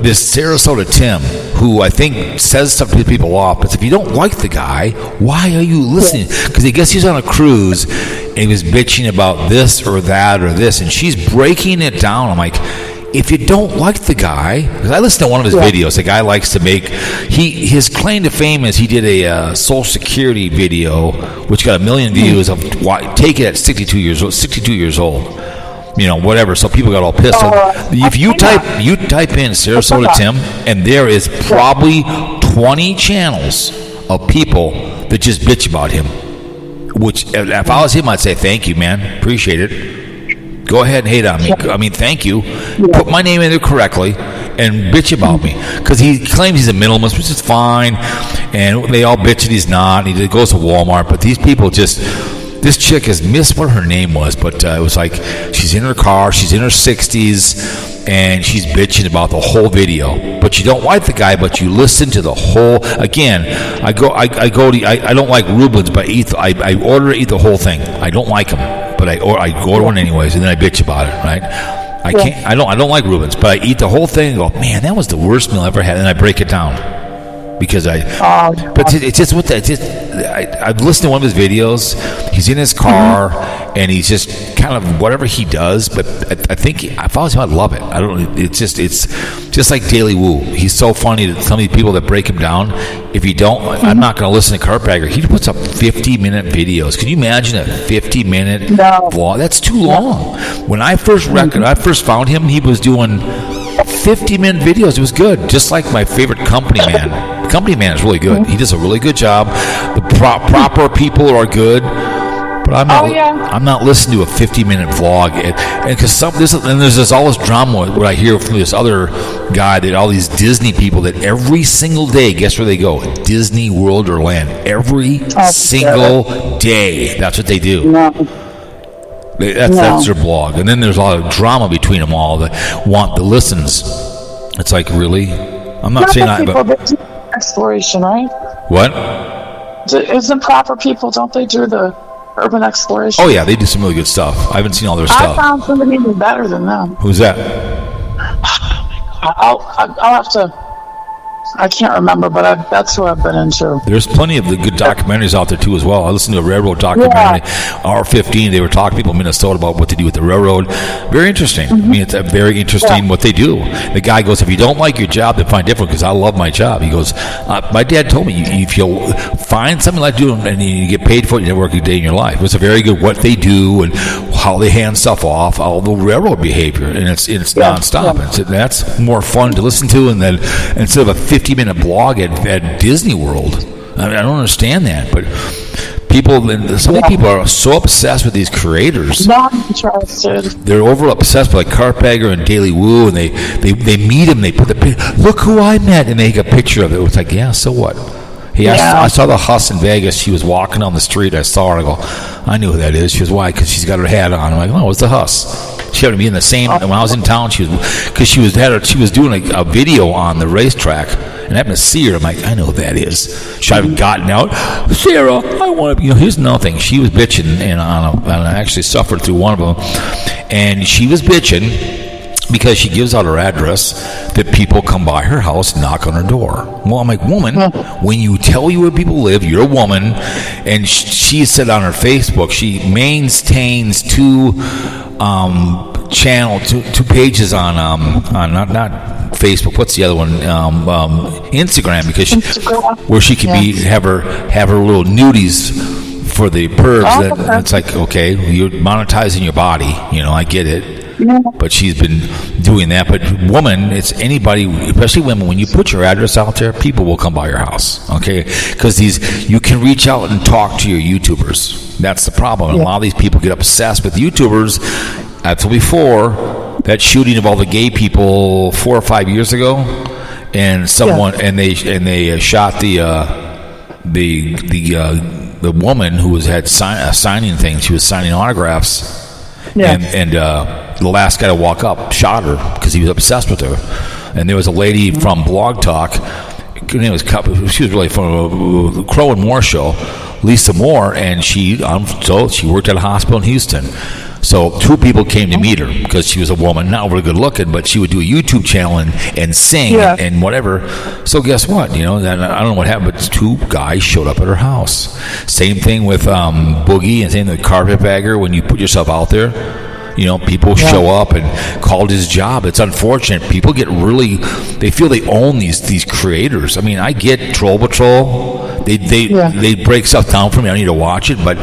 this Sarasota Tim, who I think says stuff to people off. But if you don't like the guy, why are you listening? Because I guess he's on a cruise and he was bitching about this or that or this, and she's breaking it down. I'm like, if you don't like the guy, because I listened to one of his videos, the guy likes to make, his claim to fame is he did a Social Security video, which got 1 million views of take it at 62 years old, you know, whatever. So people got all pissed. If you type in Sarasota Tim, and there is probably 20 channels of people that just bitch about him. Which, if I was him, I'd say thank you, man, appreciate it. Go ahead and hate on me. I mean, thank you. Put my name in there correctly and bitch about me. Because he claims he's a minimalist, which is fine. And they all bitch that he's not. He goes to Walmart. But these people just... This chick has missed what her name was. But it was like she's in her car. She's in her 60s. And she's bitching about the whole video. But you don't like the guy, but you listen to the whole... Again, I don't like Rubens, but I order to eat the whole thing. I don't like him. But I go to one anyways, and then I bitch about it, right? I don't like Rubens, but I eat the whole thing and go, man, that was the worst meal I ever had, and I break it down. because but it's just what I've listened to one of his videos. He's in his car and he's just kind of whatever he does. But I think if I was him, I'd love it. I don't. It's just like Daily Woo. He's so funny to some of the people that break him down. If you don't, I'm not going to listen to Carpetbagger. He puts up 50-minute videos. Can you imagine a 50-minute vlog? That's too long. When I first found him, he was doing 50-minute videos. It was good, just like my favorite Company Man. Company Man is really good. He does a really good job. The proper people are good, but I'm not listening to a 50-minute vlog. And because there's all this drama. What I hear from this other guy, that all these Disney people that every single day, guess where they go? Disney World or Land. Every single day. That's what they do. That's their blog. And then there's a lot of drama between them all that want the listens. It's like, really? I'm not saying that, but exploration, right? What? Isn't proper people, don't they do the urban exploration? Oh yeah, they do some really good stuff. I haven't seen all their stuff. I found somebody even better than them. Who's that? I'll have to. I can't remember, but that's who I've been into. There's plenty of the good documentaries out there, too, as well. I listened to a railroad documentary, hour 15. They were talking to people in Minnesota about what to do with the railroad. Very interesting. I mean, it's very interesting what they do. The guy goes, if you don't like your job, then find different, because I love my job. He goes, my dad told me, if you find something like doing and you get paid for it, you never work a day in your life. It's a very good what they do and how they hand stuff off, all the railroad behavior, and it's nonstop. Yeah. That's more fun to listen to, and then instead of a 50-minute blog at Disney World. I don't understand that, but so many people are so obsessed with these creators. Not interested. They're over obsessed with like Carpetbagger and Daily Woo, and they meet him. They put look who I met, and they take a picture of it. It's like, yeah, so what? I saw the Huss in Vegas. She was walking down the street. I saw her. I go, I knew who that is. She goes, why? Because she's got her hat on. I'm like, oh, it's the Huss. She happened to be in the same. When I was in town, she was doing a video on the racetrack, and I happened to see her. I'm like, I know who that is. She hadn't gotten out. Sarah, I want to. Here's nothing. She was bitching, and I actually suffered through one of them, and she was bitching because she gives out her address that people come by her house and knock on her door. Well, I'm like, woman, when you tell you where people live, you're a woman. And she said on her Facebook, she maintains two pages on not Facebook. What's the other one? Instagram, because where she could have her little nudies for the pervs. It's like, okay, you're monetizing your body. I get it. Yeah. But she's been doing that. But woman, it's anybody, especially women, when you put your address out there, people will come by your house, okay? Because you can reach out and talk to your YouTubers. That's the problem. And a lot of these people get obsessed with YouTubers. I've told before, that shooting of all the gay people 4 or 5 years ago, and someone and they shot the woman who had signing things. She was signing autographs. Yeah. And the last guy to walk up shot her because he was obsessed with her. And there was a lady from Blog Talk. Her name was she was really from the Crow and Moore show, Lisa Moore, and she worked at a hospital in Houston. So 2 people came to meet her because she was a woman, not really good looking, but she would do a YouTube channel and sing and whatever. So guess what? I don't know what happened, but 2 guys showed up at her house. Same thing with Boogie, and same thing with Carpetbagger. When you put yourself out there, people show up and called his job. It's unfortunate. People get they feel they own these creators. I mean, I get Troll Patrol. They break stuff down for me. I need to watch it, but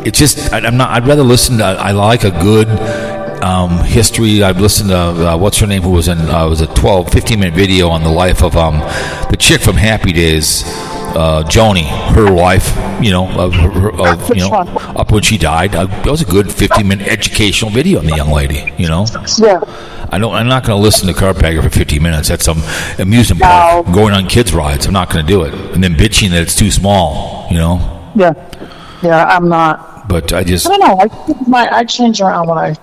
it's just I'd rather listen to. I like a good history. I've listened to what's her name, who was in was a 15-minute video on the life of the chick from Happy Days, Joni, her life, up when she died. That was a good 15-minute educational video on the young lady, Yeah. I'm not going to listen to Carpetbagger for 50 minutes at some amusement park, going on kids' rides. I'm not going to do it. And then bitching that it's too small, Yeah. Yeah, I'm not. But I don't know. I change around when I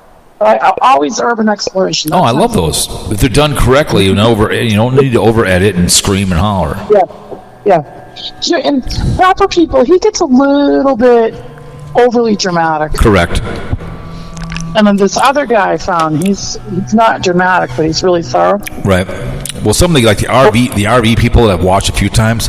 always urban exploration. I love those. If they're done correctly, you don't need to over edit and scream and holler. Yeah. And proper people, he gets a little bit overly dramatic. Correct. And then this other guy I found, he's not dramatic, but he's really thorough. Right. Well, something like the RV people that I've watched a few times,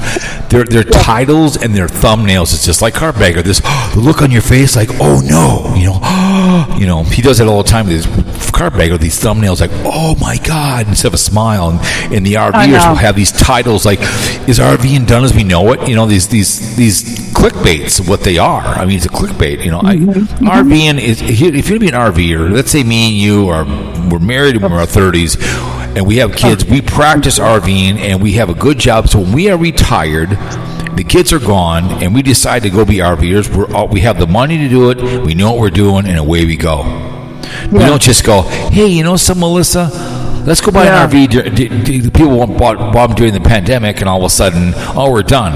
their titles and their thumbnails, it's just like Cartbagger. This the look on your face, like, oh no, he does it all the time with his Cartbagger. These thumbnails, like, oh my god, instead of a smile, and the RVers will have these titles like, is RVing done as we know it? These clickbaits, what they are. I mean, it's a clickbait. RVing is, if you're gonna be an RVer, let's say me and you we're married in our 30s. And we have kids, we practice RVing, and we have a good job. So when we are retired, the kids are gone, and we decide to go be RVers, we have the money to do it, we know what we're doing, and away we go. We don't just go, hey, Melissa, let's go buy an RV. People bought them during the pandemic, and all of a sudden, we're done.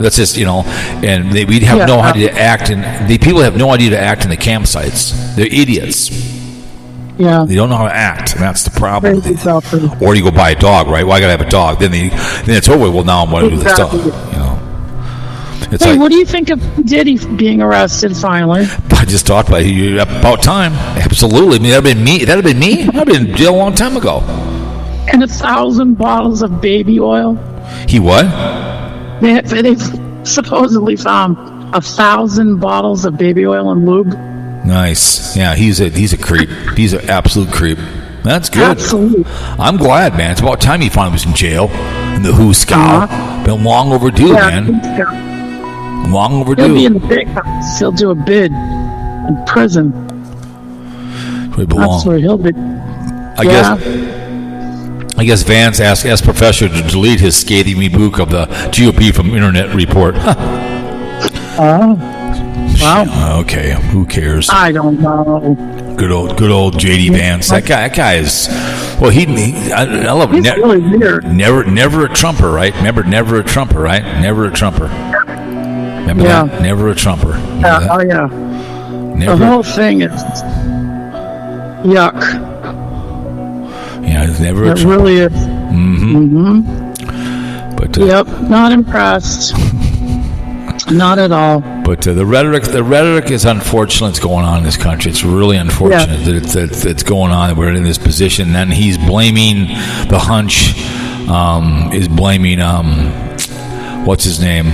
That's just, and we have no idea to act, and the people have no idea to act in the campsites. They're idiots. Yeah. They don't know how to act, and that's the problem. Exactly. Or you go buy a dog, right? Well, I gotta have a dog. Then it's over. Well, now I'm going to do this dog. It's hey, what do you think of Diddy being arrested finally? I just talked about it. About time. Absolutely. I mean, that'd have been me. I'd been in jail a long time ago. And 1,000 bottles of baby oil. He what? They've supposedly found 1,000 bottles of baby oil and lube. Nice. Yeah, he's a creep. He's an absolute creep. That's good. Absolutely. I'm glad, man. It's about time he finally was in jail. In the Who scowl. Been long overdue, man. Long overdue. He'll be in the big house. He'll do a bid in prison. That's where he'll be. I guess Vance asked Professor to delete his scathing rebuke of the GOP from Internet Report. Wow. Okay, who cares? I don't know. Good old JD Vance. That guy is. Well, I love it. He's really weird. Never a Trumper, right? Remember, never a Trumper, right? Never a Trumper. Remember that? Never a Trumper. Oh yeah. The whole thing is yuck. Yeah, it's never a Trumper. It really is. Mm-hmm. But not impressed. Not at all. But the rhetoric is unfortunate. It's going on in this country. It's really unfortunate that it's going on. That we're in this position. And he's blaming the hunch. Is blaming what's his name?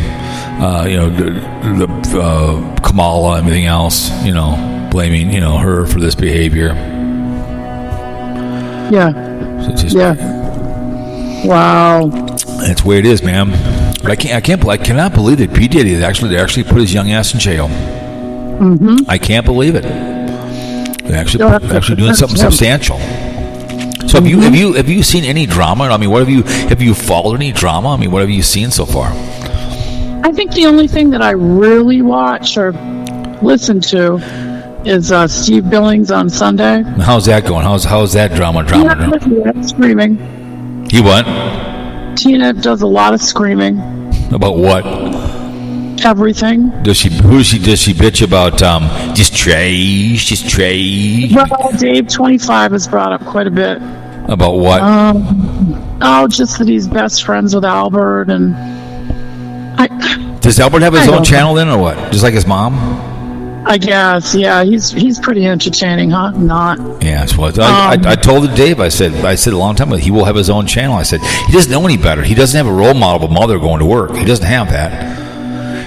Kamala and everything else. Blaming her for this behavior. Yeah. Wow. That's the way it is, man. But I cannot believe that P. Diddy they actually put his young ass in jail. Mm-hmm. I can't believe it. They're actually doing something substantial. So have you seen any drama? I mean, have you followed any drama? I mean, what have you seen so far? I think the only thing that I really watch or listen to is Steve Billings on Sunday. How's that going? How's that drama? Screaming. He what? Tina does a lot of screaming. About what? Everything. Does she bitch about just trash? Well, Dave 25 has brought up quite a bit. About what? Just that he's best friends with Albert, and does Albert have his own channel then, or what? Just like his mom? I guess, yeah. He's pretty entertaining, huh? Not. Yeah, I told Dave. I said a long time ago he will have his own channel. I said he doesn't know any better. He doesn't have a role model of a mother going to work. He doesn't have that.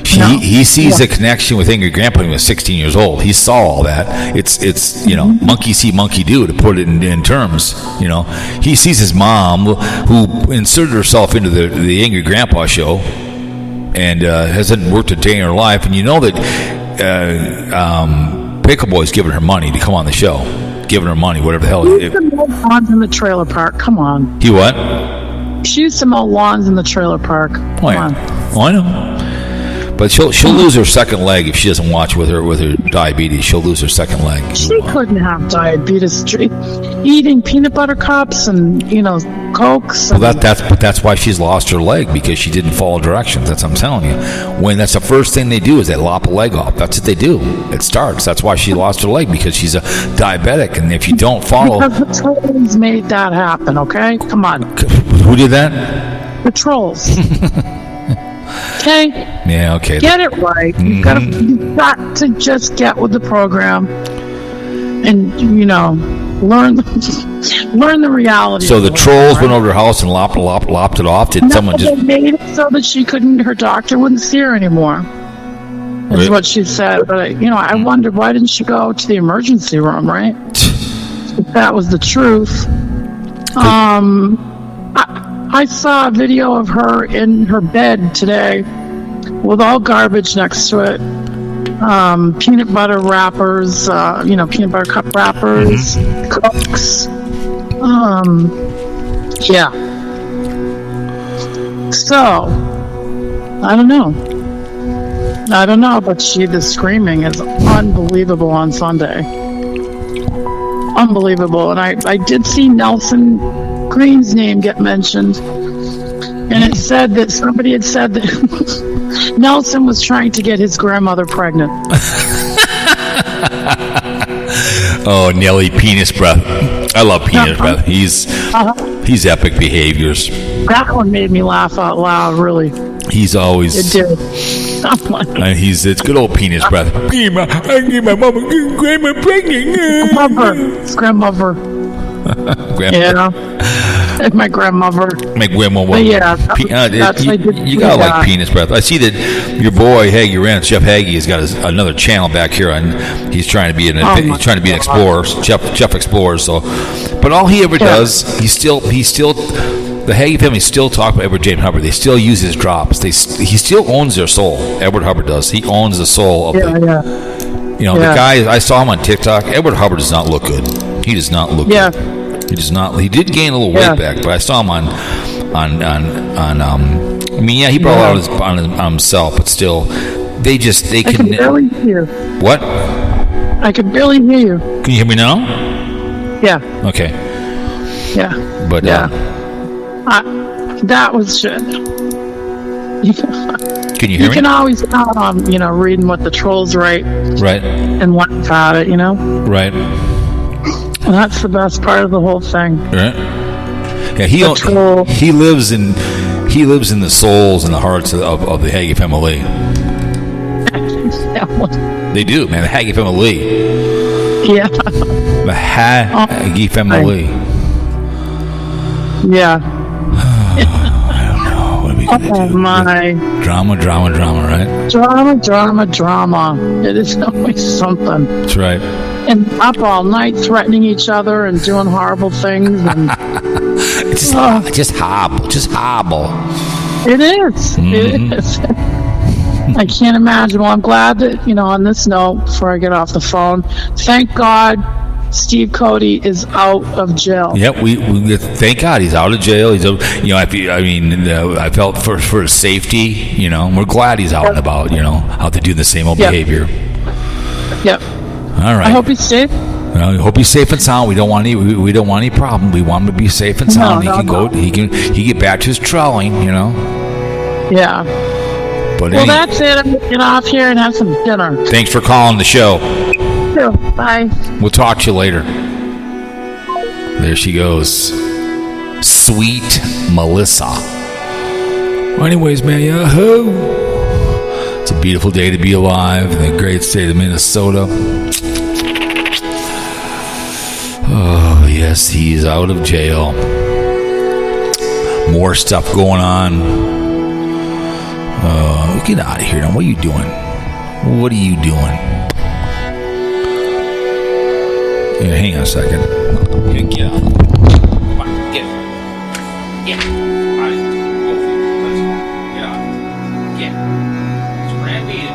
He sees the connection with Ingrid Grandpa when he was 16 years old. He saw all that. It's monkey see, monkey do, to put it in terms. He sees his mom who inserted herself into the Ingrid Grandpa show and hasn't worked a day in her life, and that. Pickle Boy's giving her money to come on the show, giving her money, whatever the hell. She used to mow lawns in the trailer park. Come on. He what? She used to mow lawns in the trailer park. Come on. Oh, I know. But she'll lose her second leg if she doesn't watch with her diabetes. She'll lose her second leg. She couldn't have diabetes. Eating peanut butter cups and Cokes. Well, that's why she's lost her leg, because she didn't follow directions. That's what I'm telling you. When that's the first thing they do is they lop a leg off. That's what they do. It starts. That's why she lost her leg, because she's a diabetic, and if you don't follow, because the trolls made that happen. Okay, come on. Who did that? The trolls. Okay. Yeah. Okay. Get it right. You've got to just get with the program and learn the reality. So the trolls right? went over to her house and lopped it off. Did someone just they made it so that her doctor wouldn't see her anymore? That's Really? what she said. But I wondered, why didn't she go to the emergency room, right? If that was the truth. I saw a video of her in her bed today with all garbage next to it. Peanut butter wrappers, peanut butter cup wrappers, Cokes. Yeah. So, I don't know, but the screaming is unbelievable on Sunday. Unbelievable. And I did see Nelson Green's name get mentioned. And it said that somebody had said that Nelson was trying to get his grandmother pregnant. Oh, Nelly Penis Breath. I love Penis Breath. He's epic behaviors. That one made me laugh out loud, really. He's always... It did. It's good old Penis Breath. I get my mama grandma pregnant. It's grandmother. Yeah. My grandmother. But yeah, you gotta like Penis Breath. I see that your boy Haggy Rance, Jeff Haggy, has got another channel back here, and he's trying to be an explorer, Jeff Explorer. So, but all he ever does, he still. The Haggy family still talk about Edward James Hubbard. They still use his drops. He still owns their soul. Edward Hubbard does. He owns the soul of the guy. I saw him on TikTok. Edward Hubbard does not look good. He does not look good. He does not. He did gain a little weight back, but I saw him on. He brought it out on himself, but still, they can. I can barely hear. What? I can barely hear you. Can you hear me now? Yeah. Okay. Yeah. But that was shit. Can you hear me? You can always count on reading what the trolls write. Right. And what about it, Right. And that's the best part of the whole thing. Right. Yeah, he lives in the souls and the hearts of the Haggy family. They do, man. The Haggy family. Yeah. The Haggy family. Yeah. I don't know. What are we gonna do? Oh my. Drama, right? Drama. It is always something. That's right. And up all night threatening each other and doing horrible things. And just hobble. It is. Mm-hmm. It is. I can't imagine. Well, I'm glad that, on this note, before I get off the phone, thank God Steve Cody is out of jail. Yep, we thank God he's out of jail. He's, I felt for his safety. We're glad he's out and about. Out there doing the same old behavior. Yep. All right. I hope he's safe. I hope he's safe and sound. We don't want any problem. We want him to be safe and sound. He can get back to his trolling. Yeah. But that's it. I'm gonna get off here and have some dinner. Thanks for calling the show. Bye. We'll talk to you later. There she goes. Sweet Melissa. Well, anyways, man, yahoo! It's a beautiful day to be alive in the great state of Minnesota. Oh, yes, he's out of jail. More stuff going on. Get out of here now. What are you doing? Yeah, hang on a second. Get out. Come on, get. Get. All right. Get out. Get. It's brand new.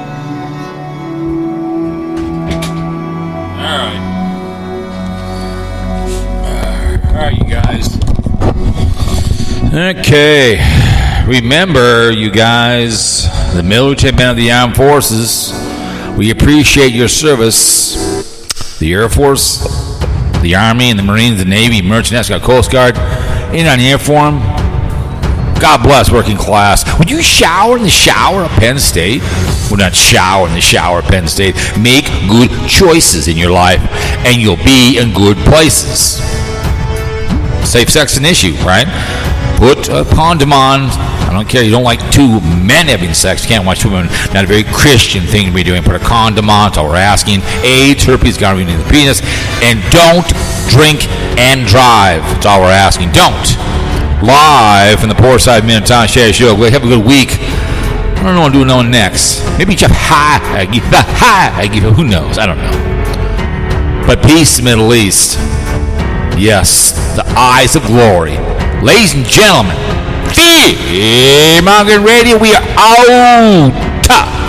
All right, you guys. Okay. Remember, you guys, the military men of the armed forces, we appreciate your service. The Air Force, the Army, and the Marines, the Navy, Merchant National Coast Guard, in on uniform. God bless working class. Would you shower in the shower at Penn State? Well, not shower in the shower at Penn State. Make good choices in your life, and you'll be in good places. Safe sex an issue, right? Put a condom on I don't care. You don't like two men having sex. You can't watch two women. Not a very Christian thing to be doing. Put a condom on. That's all we're asking. AIDS, herpes, gonorrhea in the penis. And don't drink and drive. That's all we're asking. Don't. Live from the Poor Side Minnetonka Share Show. Have a good week. I don't know what I'm doing next. Maybe Jeff who knows? I don't know. But peace, Middle East. Yes, the eyes of glory. Ladies and gentlemen, Fear Mongering Radio, we are out.